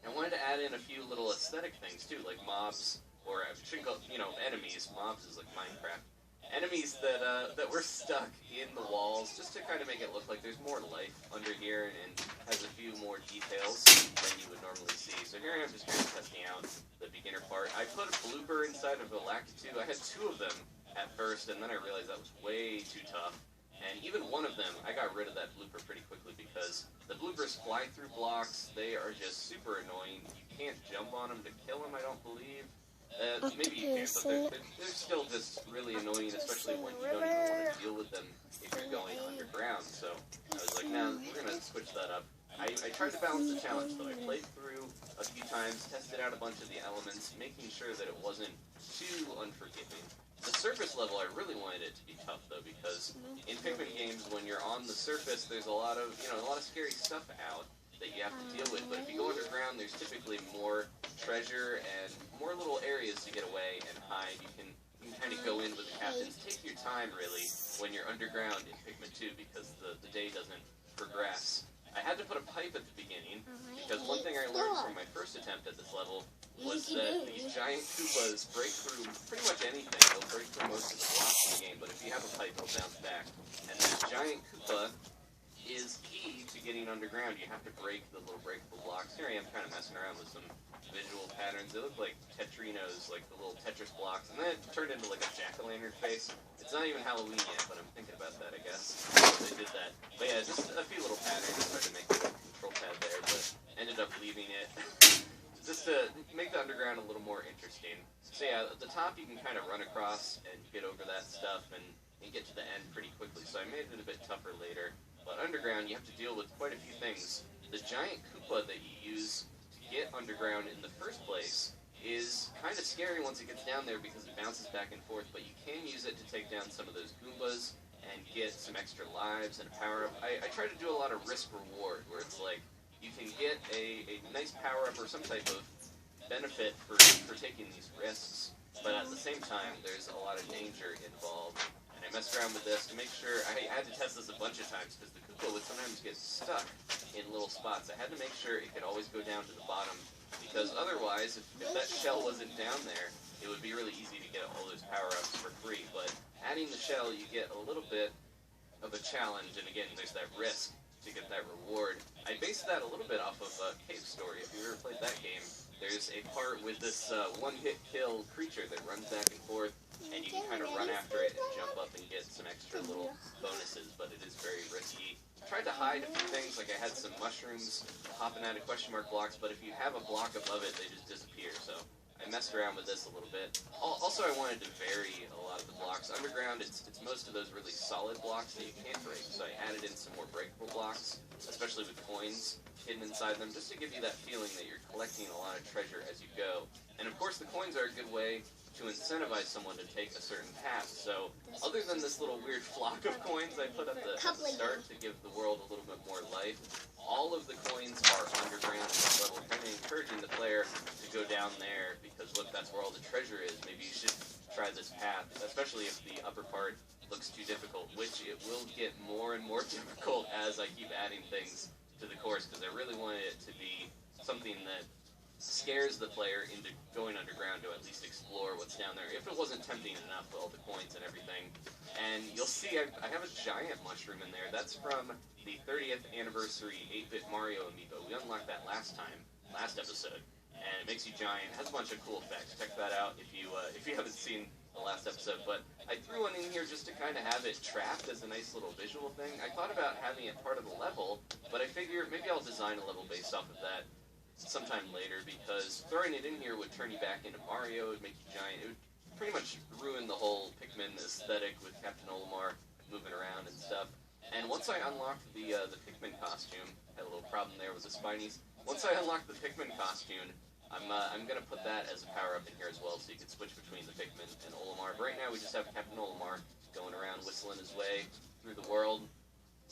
I wanted to add in a few little aesthetic things too, like mobs, or I shouldn't call, you know, enemies. Mobs is like Minecraft. Enemies that were stuck in the walls, just to kind of make it look like there's more life under here and has a few more details than you would normally see. So here I am just kind of testing out the beginner part. I put a blooper inside of a Lakitu. I had 2 of them at first, and then I realized that was way too tough. And even one of them, I got rid of that blooper pretty quickly because the bloopers fly through blocks. They are just super annoying. You can't jump on them to kill them, I don't believe. Maybe you can, but they're still just really annoying, especially when you don't even want to deal with them if you're going underground. So I was like, nah, we're going to switch that up. I tried to balance the challenge, though. I played through a few times, tested out a bunch of the elements, making sure that it wasn't too unforgiving. The surface level, I really wanted it to be tough, though, because in Pikmin games, when you're on the surface, there's a lot of, you know, a lot of scary stuff out that you have to deal with, but if you go underground, there's typically more treasure and more little areas to get away and hide. You can kind of go in with the captains. Take your time, really, when you're underground in Pikmin 2, because the day doesn't progress. I had to put a pipe at the beginning, because one thing I learned from my first attempt at this level was that these giant Koopas break through pretty much anything. They'll break through most of the blocks in the game, but if you have a pipe, it'll bounce back. And this giant Koopa is key to getting underground. You have to break the little breakable blocks. Here I am kind of messing around with some visual patterns. They look like Tetrinos, like the little Tetris blocks, and then it turned into like a jack-o'-lantern face. It's not even Halloween yet, but I'm thinking about that, I guess. They did that. But yeah, just a few little patterns. Tried to make the control pad there, but ended up leaving it just to make the underground a little more interesting. So yeah, at the top you can kind of run across and get over that stuff and get to the end pretty quickly. So I made it a bit tougher later. But underground, you have to deal with quite a few things. The giant Koopa that you use to get underground in the first place is kind of scary once it gets down there because it bounces back and forth, but you can use it to take down some of those Goombas and get some extra lives and a power-up. I try to do a lot of risk-reward, where it's like, you can get a nice power-up or some type of benefit for taking these risks, but at the same time, there's a lot of danger involved. I messed around with this to make sure. I had to test this a bunch of times because the Koopa would sometimes get stuck in little spots. I had to make sure it could always go down to the bottom, because otherwise, if that shell wasn't down there, it would be really easy to get all those power-ups for free. But adding the shell, you get a little bit of a challenge, and again, there's that risk to get that reward. I based that a little bit off of Cave Story. If you ever played that game, there's a part with this one-hit kill creature that runs back and forth, and you can kind of run after it and jump up and get some extra little bonuses, but it is very risky. I tried to hide a few things, like I had some mushrooms hopping out of question mark blocks, but if you have a block above it, they just disappear, so I I messed around with this a little bit. Also, I wanted to vary a lot of the blocks. Underground, it's most of those really solid blocks that you can't break, so I added in some more breakable blocks, especially with coins hidden inside them, just to give you that feeling that you're collecting a lot of treasure as you go. And of course, the coins are a good way to incentivize someone to take a certain path. So, other than this little weird flock of coins I put at the start to give the world a little bit more life, all of the coins are underground at this level, kind of encouraging the player to go down there, because look, that's where all the treasure is. Maybe you should try this path, especially if the upper part looks too difficult, which it will get more and more difficult as I keep adding things to the course, because I really wanted it to be something that scares the player into going underground to at least explore what's down there, if it wasn't tempting enough with all the coins and everything. And you'll see I have a giant mushroom in there. That's from the 30th anniversary 8-bit Mario amiibo. We unlocked that last episode, and it makes you giant. It has a bunch of cool effects. Check that out if you haven't seen the last episode. But I threw one in here just to kind of have it trapped as a nice little visual thing. I thought about having it part of the level, but I figure maybe I'll design a level based off of that sometime later, because throwing it in here would turn you back into Mario, it would make you giant, it would pretty much ruin the whole Pikmin aesthetic with Captain Olimar moving around and stuff. And once I unlocked the Pikmin costume, had a little problem there with the Spinies, once I unlocked the Pikmin costume, I'm going to put that as a power-up in here as well, so you can switch between the Pikmin and Olimar. But right now we just have Captain Olimar going around whistling his way through the world.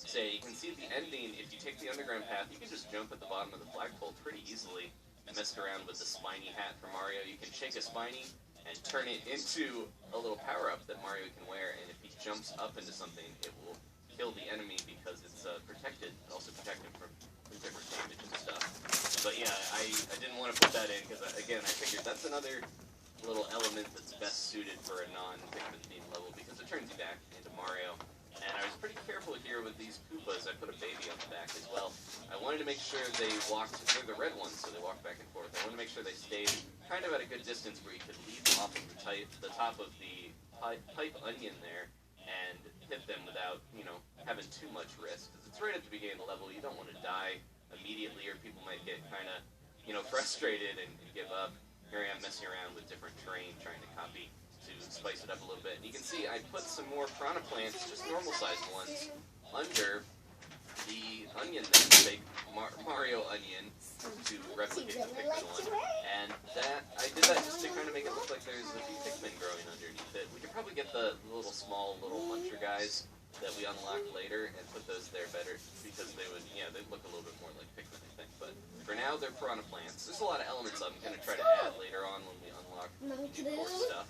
Say, you can see the ending, if you take the underground path, you can just jump at the bottom of the flagpole pretty easily. I messed around with the Spiny hat for Mario. You can shake a Spiny and turn it into a little power-up that Mario can wear, and if he jumps up into something, it will kill the enemy because it's protected, and also protect him from different damage and stuff. But yeah, I didn't want to put that in, because again, I figured that's another little element that's best suited for a non-Pikmin themed level, because it turns you back into Mario. And I was pretty careful here with these Koopas. I put a baby on the back as well. I wanted to make sure they walked, they're the red ones, so they walk back and forth. I wanted to make sure they stayed kind of at a good distance where you could leap off of the top of the pipe onion there and hit them without, having too much risk. Because it's right at the beginning of the level, you don't want to die immediately, or people might get kind of, frustrated and give up. Here I am messing around with different terrain, trying to copy to spice it up a little bit. And you can see I put some more piranha plants, just normal-sized ones, under the onion there, the big Mario onion, to replicate the Pikmin one. And I did that just to kind of make it look like there's a few Pikmin growing underneath it. We could probably get the little muncher guys that we unlock later and put those there better, because they'd look a little bit more like Pikmin, I think. But for now, they're piranha plants. There's a lot of elements I'm going to try to add later on when we unlock new core stuff.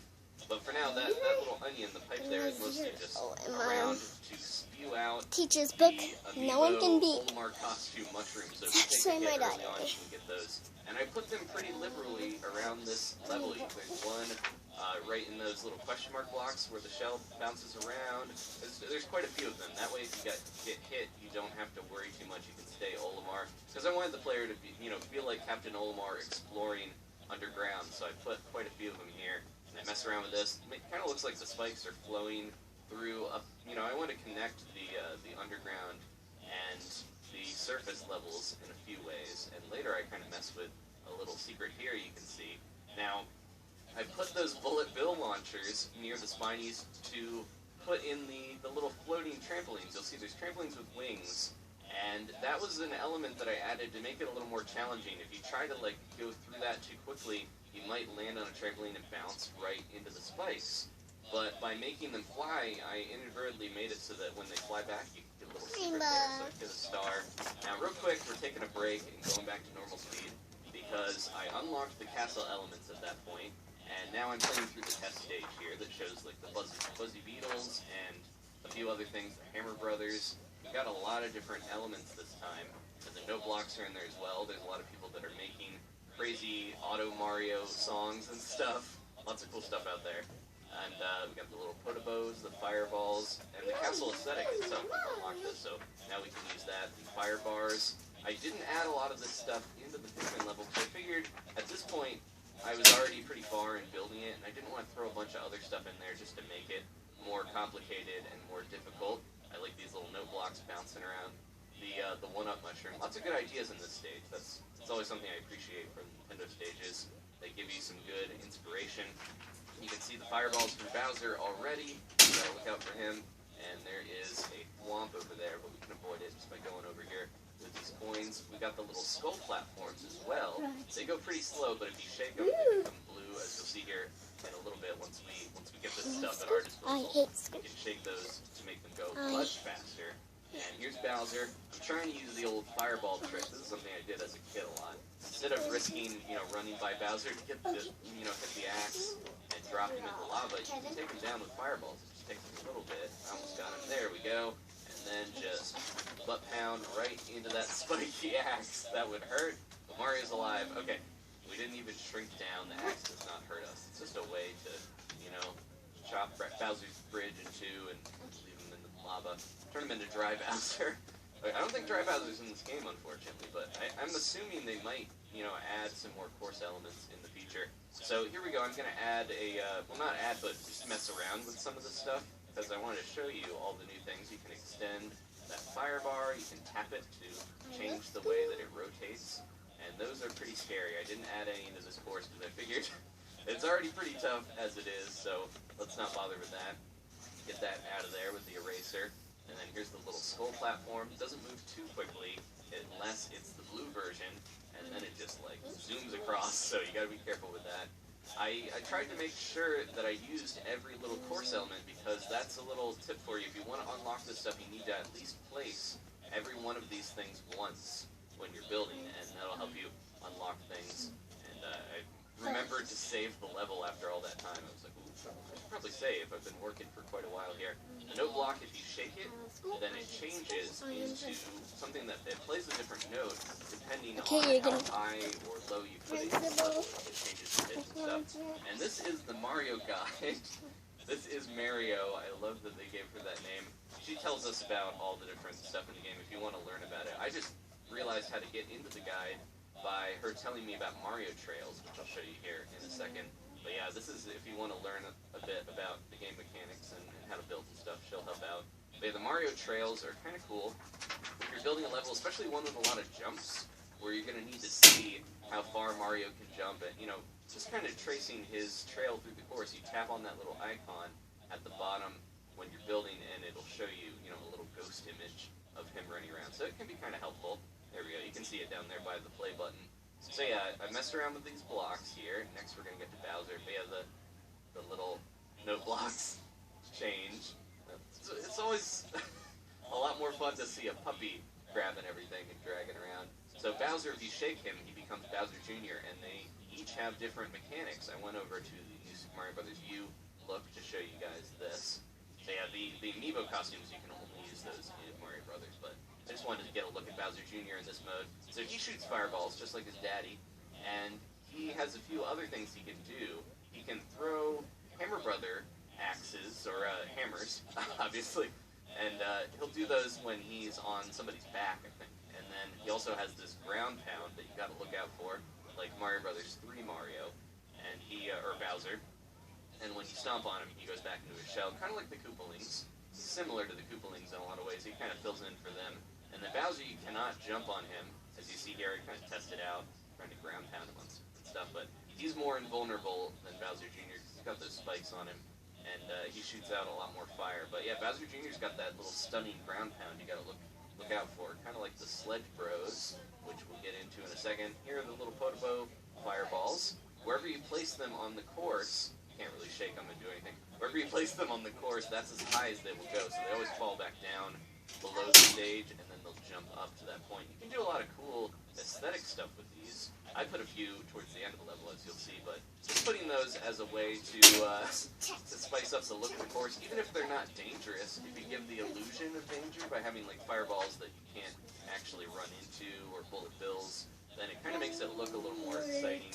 But for now, that little onion, the pipe there, is mostly just around to spew out teacher's book. No one can beat. Olimar costume mushrooms. So if you take a hit early on, you can get those. And I put them pretty liberally around this level. There's one right in those little question mark blocks where the shell bounces around. There's quite a few of them. That way, if you get hit, you don't have to worry too much. You can stay Olimar. Because I wanted the player to be, feel like Captain Olimar exploring underground. So I put quite a few of them here. And I mess around with this. It kind of looks like the spikes are flowing through. I want to connect the underground and the surface levels in a few ways. And later I kind of mess with a little secret here you can see. Now, I put those bullet bill launchers near the Spinies to put in the little floating trampolines. You'll see there's trampolines with wings. And that was an element that I added to make it a little more challenging. If you try to go through that too quickly, you might land on a trampoline and bounce right into the spikes. But by making them fly, I inadvertently made it so that when they fly back, you get a little secret there, so I get a star. Now, real quick, we're taking a break and going back to normal speed, because I unlocked the castle elements at that point, and now I'm playing through the test stage here that shows the Fuzzy Beetles and a few other things, the Hammer Brothers. We've got a lot of different elements this time, and the note blocks are in there as well. There's a lot of people that are making crazy auto Mario songs and stuff. Lots of cool stuff out there. And we got the little Potobos, the fireballs, and the castle aesthetic itself. We've unlocked this, so now we can use that. The fire bars. I didn't add a lot of this stuff into the Pikmin level, because I figured at this point I was already pretty far in building it, and I didn't want to throw a bunch of other stuff in there just to make it more complicated and more difficult. I like these little note blocks bouncing around. The one-up mushroom. Lots of good ideas in this stage. That's always something I appreciate from Nintendo stages. They give you some good inspiration. You can see the fireballs from Bowser already. You gotta look out for him. And there is a Thwomp over there, but we can avoid it just by going over here with these coins. We got the little skull platforms as well. They go pretty slow, but if you shake them, they become blue, as you'll see here in a little bit once we get this stuff at our disposal. We can shake those to make them go much faster. And here's Bowser. I'm trying to use the old fireball trick. This is something I did as a kid a lot. Instead of risking, running by Bowser to get the, hit the axe and drop him in the lava, you can take him down with fireballs. It just takes a little bit. I almost got him. There we go. And then just butt pound right into that spiky axe. That would hurt, but Mario's alive. Okay, we didn't even shrink down. The axe does not hurt us. It's just a way to, chop Bowser's bridge in two and leave him in the lava. Turn him into Dry Bowser. I don't think Dry Bowser's in this game, unfortunately, but I'm assuming they might, add some more course elements in the future. So here we go. I'm going to add well, not add, but just mess around with some of this stuff, because I wanted to show you all the new things. You can extend that fire bar. You can tap it to change the way that it rotates, and those are pretty scary. I didn't add any into this course because I figured it's already pretty tough as it is, so let's not bother with that. Get that out of there with the eraser. And then here's the little skull platform. It doesn't move too quickly unless it's the blue version, and then it just zooms across, so you gotta be careful with that. I tried to make sure that I used every little course element, because that's a little tip for you. If you want to unlock this stuff, you need to at least place every one of these things once when you're building, and that'll help you unlock things. And I remembered to save the level after all that time. I was like, ooh, I should probably save. I've been working for quite a while here. The note block, if you shake it, then it changes into something that it plays a different note depending on how high or low you put it. It changes the pitch and stuff. And this is the Mario guide. This is Mario. I love that they gave her that name. She tells us about all the different stuff in the game if you want to learn about it. I just realized how to get into the guide by her telling me about Mario Trails, which I'll show you here in a second. But yeah, this is if you want to learn a bit about the game mechanics and how to build and stuff, she'll help out. But yeah, the Mario Trails are kind of cool. If you're building a level, especially one with a lot of jumps, where you're going to need to see how far Mario can jump, and, just kind of tracing his trail through the course, you tap on that little icon at the bottom when you're building, and it'll show you, a little ghost image of him running around. So it can be kind of helpful. There we go. You can see it down there by the play button. So yeah, I messed around with these blocks here. Next we're going to get to Bowser. But yeah, the little note blocks change. It's always a lot more fun to see a puppy grabbing everything and dragging around. So Bowser, if you shake him, he becomes Bowser Jr., and they each have different mechanics. I went over to the New Super Mario Bros. U look to show you guys this. So yeah, the Amiibo costumes, you can only use those in Mario Brothers, but I just wanted to get a look at Bowser Jr. in this mode. So he shoots fireballs just like his daddy, and he has a few other things he can do. He can throw Hammer Brother axes, or hammers, obviously, and he'll do those when he's on somebody's back, I think. And then he also has this ground pound that you gotta look out for, like Mario Brothers 3 Mario, and or Bowser, and when you stomp on him, he goes back into his shell, kind of like the Koopalings, similar to the Koopalings in a lot of ways. He kind of fills in for them. And then Bowser, you cannot jump on him, as you see here. I kind of tested out, trying to ground pound him on stuff, but he's more invulnerable than Bowser Jr. because he's got those spikes on him, and he shoots out a lot more fire. But yeah, Bowser Jr.'s got that little stunning ground pound you gotta look out for, kind of like the Sledge Bros, which we'll get into in a second. Here are the little Podoboo fireballs. Wherever you place them on the course, you can't really shake them and do anything. Wherever you place them on the course, that's as high as they will go, so they always fall back down below the stage, and then they'll jump up to that point. You can do a lot of cool aesthetic stuff with these. I put a few towards the end of the level, as you'll see, but just putting those as a way to spice up the look of the course, even if they're not dangerous, if you give the illusion of danger by having like fireballs that you can't actually run into, or bullet bills, then it kind of makes it look a little more exciting.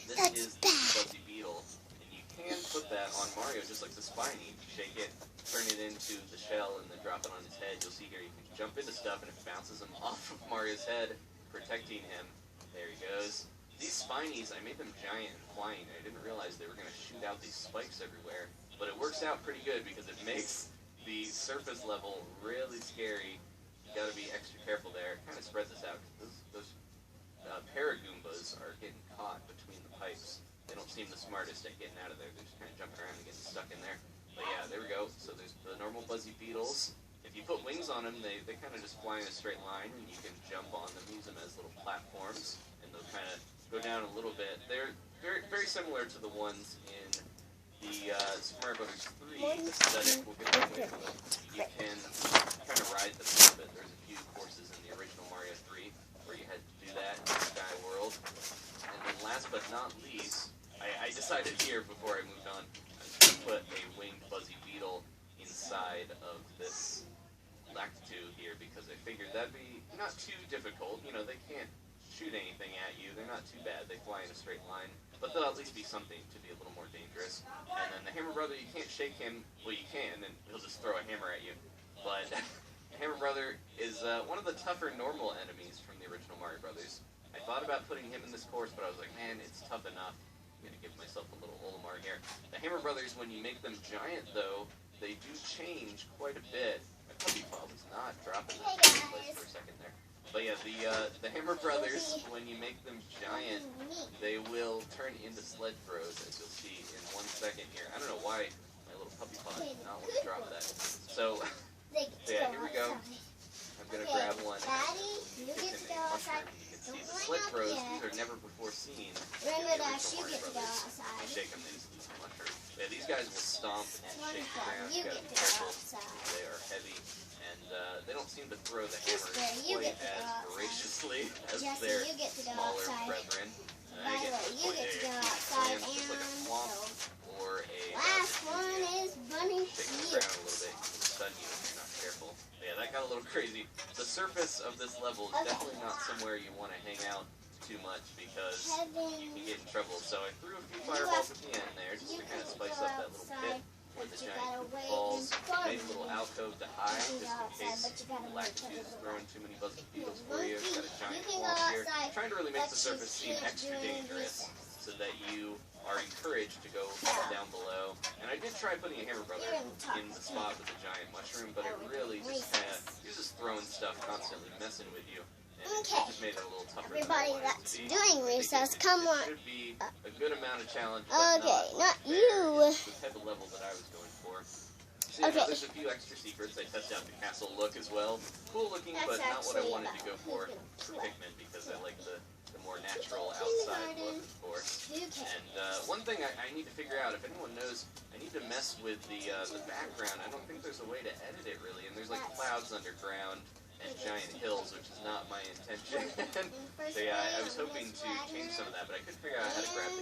This is the Fuzzy Beetle, and you can put that on Mario just like the Spiny. If you shake it, turn it into the shell, and then drop it on his head, you'll see here you can jump into stuff and it bounces him off of Mario's head, protecting him. There he goes. These Spinies, I made them giant and flying. I didn't realize they were going to shoot out these spikes everywhere, but it works out pretty good because it makes the surface level really scary. You got to be extra careful there. Kind of spread this out. Those Paragoombas are getting caught between the pipes. They don't seem the smartest at getting out of there. They're just kind of jumping around and getting stuck in there. But yeah, there we go. So there's the normal Buzzy Beetles. If you put wings on them, they kind of just fly in a straight line, and you can jump on them, use them as little platforms, and they'll kind of go down a little bit. They're very similar to the ones in the Super Mario Bros. 3 aesthetic. We'll get away from them. You can kind of ride them a little bit. There's a few courses in the original Mario 3 where you had to do that in Sky World. And then last but not least, I decided here before I moved on, I was going to put a winged Buzzy Beetle inside of this Lakitu here because I figured that'd be not too difficult. You know, they can't shoot anything at you. They're not too bad. They fly in a straight line. But there'll at least be something to be a little more dangerous. And then the Hammer Brother, you can't shake him. Well, you can, and he'll just throw a hammer at you. But the Hammer Brother is one of the tougher normal enemies from the original Mario Brothers. I thought about putting him in this course, but I was like, man, it's tough enough. I'm going to give myself a little Olimar here. The Hammer Brothers, when you make them giant, though, they do change quite a bit. My puppy paw was not dropping this in place for a second there. But yeah, the Hammer Brothers, when you make them giant, they will turn into sled throws, as you'll see in 1 second here. I don't know why my little puppy paw did not want to drop that. So, yeah, here we go. I'm going to grab one. Daddy, you get to go outside. You can see the sled throws. These are never before seen. Remember that you get to go outside. You shake them, they just lose the mushroom. Yeah, these guys will stomp and shake the ground. You You gotta get be to go careful. outside. They are heavy, and they don't seem to throw the hammers Sister, you quite get to go as outside. voraciously as Jesse, their you get to go smaller outside. brethren. By the way, you get to go outside, just like a and swamp so or a last one is Bunny shake the Peter. ground a little bit. It'll stun you if you're not careful. But yeah, that got a little crazy. The surface of this level is definitely not somewhere you want to hang out too much because you can get in trouble. So I threw a few fireballs at the end there just to kind of spice up that little pit where the giant falls. Made a little alcove to hide just in case the Lakitu is throwing too many Buzzy Beetles for you. Got a giant swamp here. Trying to really make the surface seem extra dangerous so that you are encouraged to go down below. And I did try putting a Hammer Brother in the spot with the giant mushroom, but it really just kind of, you're just throwing stuff constantly messing with you. And it just made it a little tougher Everybody than I wanted it that's to be. doing recess, It come on. should be a good amount of challenge, but Okay, not fair. you. It's the type of level that I was going for. So yeah, Okay. there's a few extra secrets. I tested out the castle look as well. Cool looking, but That's not what I actually wanted to go for about Pikmin because I like the more natural outside look, of course. Okay. And one thing I need to figure out, if anyone knows, I need to mess with the background. I don't think there's a way to edit it really, and there's like clouds underground and giant hills, which is not my intention. So yeah, I was hoping to change some of that, but I couldn't figure out how to grab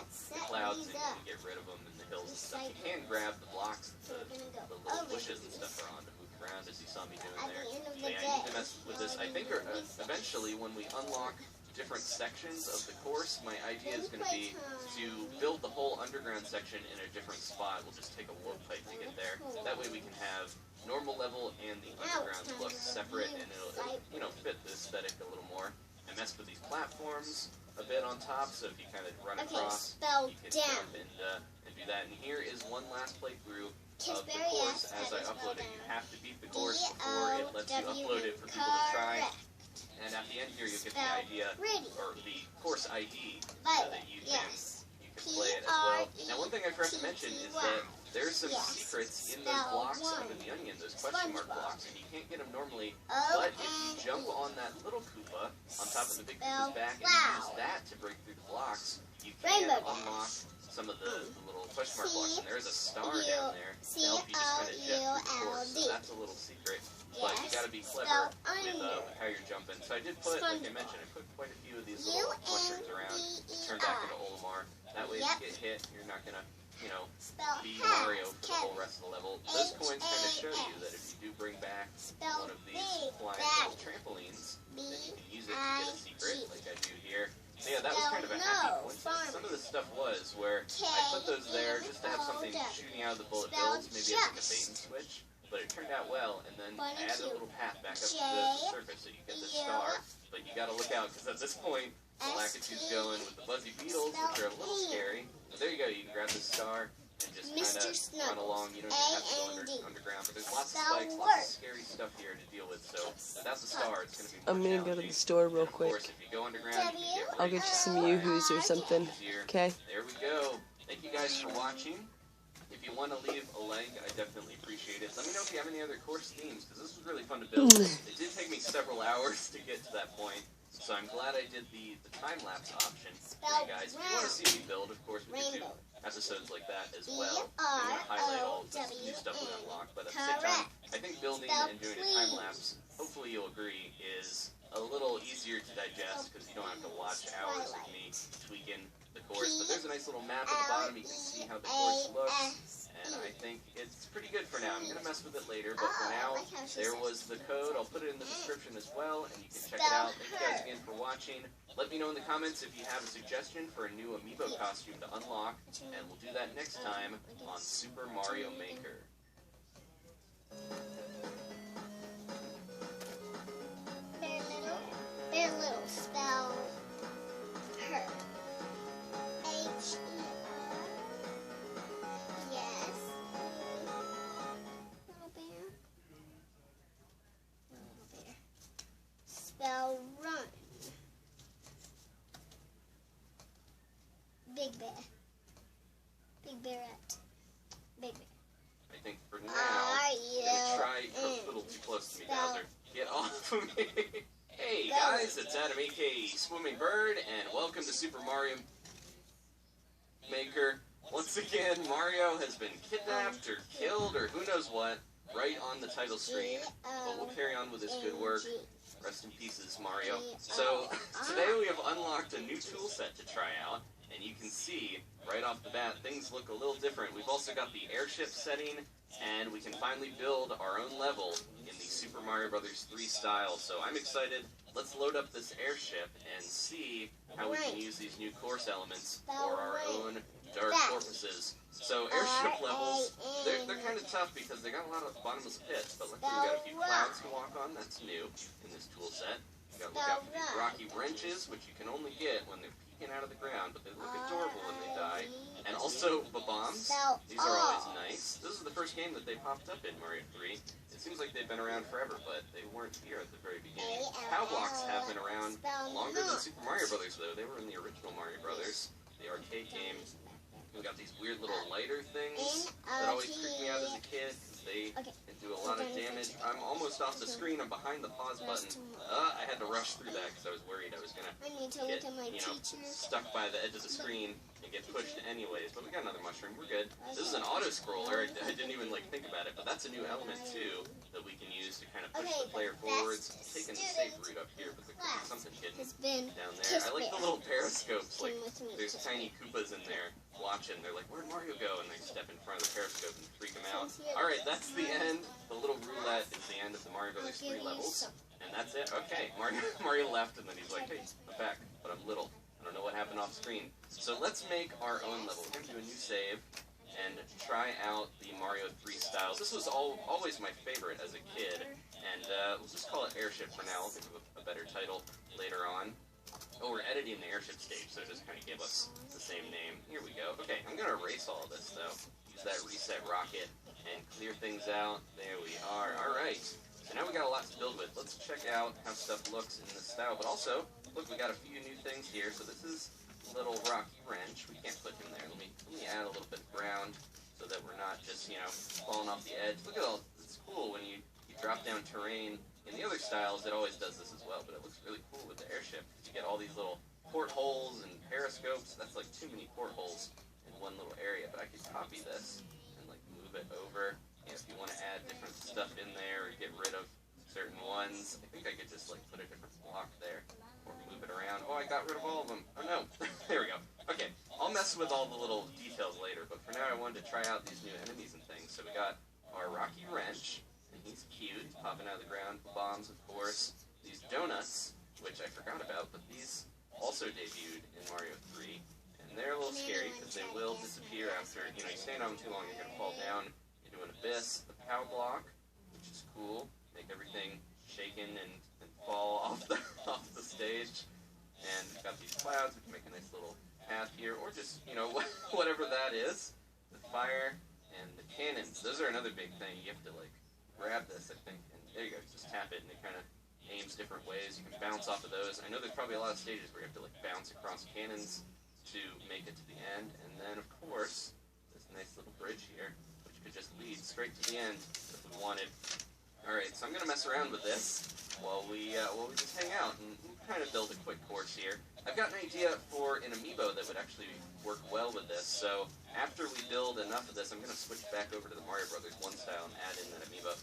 the clouds and get rid of them and the hills and stuff. You can grab the blocks, the little bushes and stuff are on to move around, as you saw me doing there. So yeah, I need to mess with this. I think eventually when we unlock different sections of the course, my idea is going to be to build the whole underground section in a different spot. We'll just take a warp pipe to get there. That way we can have normal level and the underground look separate, and it'll fit the aesthetic a little more. I messed with these platforms a bit on top, so if you kind of run across, you can jump and do that. And here is one last playthrough of the course as I upload it. You have to beat the course before it lets you upload it for people to try. And at the end here, you'll get the idea, or the course ID, so that you can play it as well. Now, one thing I forgot to mention is that there's some secrets in those blocks under the onion, those question mark blocks, and you can't get them normally. But if you jump on that little Koopa on top of the big Koopa's back and use that to break through the blocks, you can unlock some of the little question mark blocks. And there is a star down there to help you just kind of jet through the course. So that's a little secret. But you got to be clever with how you're jumping. So I did put, like I mentioned, I put quite a few of these little mushrooms around, turned back into Olimar. That way, if you get hit, you're not gonna, be Mario for the whole rest of the level. Those coins kind of show you that if you do bring back one of these flying little trampolines, then you can use it to get a secret, like I do here. So yeah, that was kind of a happy coincidence. Some of this stuff was where I put those there just to have something shooting out of the bullet bills, maybe as like a bait and switch. But it turned out well, and then I added a little path back up to the surface so you get the star. But you gotta look out, because at this point, the Lakitu's going with the Buzzy Beetles, which are a little scary. But there you go, you can grab the star and just kind of run along. You don't even have to go underground. But there's lots of spell spikes, lots work. of scary stuff here to deal with. So without the star, it's going to be more I'm gonna go to challenging. the store real And of course, quick. if you go underground, you can get I'll right get you to some the Yoo-hoos or something. easier. Okay? There we go. Thank you guys for watching. If you want to leave a like, I definitely appreciate it. Let me know if you have any other course themes, because this was really fun to build. It did take me several hours to get to that point, so I'm glad I did the time-lapse option for you guys. If you want to see me build, of course, we could do episodes like that as well. I'm going to highlight all of this new stuff we unlocked, but at the same time, I think building and doing a time-lapse, hopefully you'll agree, is a little easier to digest, because you don't have to watch hours of me tweaking the course. But there's a nice little map at the bottom. You can see how the course looks. And I think it's pretty good for now. I'm going to mess with it later, but for now, there was the code. I'll put it in the description as well, and you can check it out. Thank you guys again for watching. Let me know in the comments if you have a suggestion for a new amiibo costume to unlock, and we'll do that next time on Super Mario Maker. Very little spell her. H-E-R. Yes. Little bear. Little bear. Spell run. Big bear. Big bearette. Big bear. I think for now, Are I'm you going to try. You're a little too close to me, Bowser. Get off of me. Hey guys, it's Adam aka Swimming Bird, and welcome to Super Mario Maker. Once again, Mario has been kidnapped or killed or who knows what right on the title screen, but we'll carry on with his good work. Rest in pieces, Mario. So, today we have unlocked a new tool set to try out, and you can see right off the bat things look a little different. We've also got the airship setting, and we can finally build our own level in the Super Mario Bros. 3 style. So I'm excited. Let's load up this airship and see how we can use these new course elements for our own dark porpoises. So airship levels, they're kind of tough because they got a lot of bottomless pits, but luckily we got a few clouds to walk on. That's new in this tool set. You got to look out for these rocky wrenches, which you can only get when they're peeking out of the ground, but they look adorable when they die. And also the bombs. These are always nice. This is the first game that they popped up in Mario 3. It seems like they've been around forever, but they weren't here at the very beginning. Pow blocks have been around longer than Super Mario Brothers, though. They were in the original Mario Brothers, the arcade game. We got these weird little lighter things that always freaked me out as a kid, because they can do a lot of damage. I'm almost off the screen. I'm behind the pause button. I had to rush through that because I was worried I was going to get, stuck by the edge of the screen and get pushed anyways. But we got another mushroom. We're good. This is an auto-scroller. I didn't even think about it, but that's a new element too that we can use to kind of push the player forwards. I'm taking the safe route up here, but there could be something hidden down there. I like the little periscopes. Like there's tiny Koopas in there watching. They're like, "Where'd Mario go?" And they step in front of the periscope and freak them out. All right, that's the end. The little roulette is the end of the Mario Bros. 3 levels. And that's it. Okay, Mario left, and then he's like, "Hey, I'm back, but I'm little. I don't know what happened off screen." So let's make our own level. We're going to do a new save and try out the Mario 3 styles. This was always my favorite as a kid, and we'll just call it Airship for now. I'll think of a better title later on. Oh, we're editing the airship stage, so it just kind of gave us the same name. Here we go. Okay, I'm going to erase all of this, though. Use that reset rocket and clear things out. There we are. All right. So now we got a lot to build with. Let's check out how stuff looks in this style. But also, look, we got a few new things here. So this is a little rocky wrench. We can't put him there. Let me add a little bit of ground so that we're not just, falling off the edge. Look at all. It's cool when you drop down terrain. In the other styles, it always does this as well, but it looks really cool with the airship. You get all these little portholes and periscopes. That's like too many portholes in one little area, but I could copy this and move it over. If you want to add different stuff in there or get rid of certain ones, I think I could just put a different block there or move it around. Oh, I got rid of all of them. Oh no, there we go. Okay, I'll mess with all the little details later, but for now I wanted to try out these new enemies and things. So we got our Rocky Wrench. He's cute, he's popping out of the ground. Bombs, of course. These donuts, which I forgot about, but these also debuted in Mario 3. And they're a little scary because they will disappear after, you stand on them too long, you're going to fall down into an abyss. The Pow Block, which is cool. Make everything shaken and fall off the stage. And we've got these clouds, we can make a nice little path here, or just, whatever that is. The fire and the cannons, those are another big thing. You have to, grab this, I think, and there you go, just tap it and it kind of aims different ways. You can bounce off of those. I know there's probably a lot of stages where you have to like bounce across cannons to make it to the end, and then of course, this nice little bridge here, which could just lead straight to the end if we wanted. Alright, so I'm going to mess around with this while we just hang out and kind of build a quick course here. I've got an idea for an amiibo that would actually work well with this, so after we build enough of this, I'm going to switch back over to the Mario Brothers 1 style and add in that amiibo.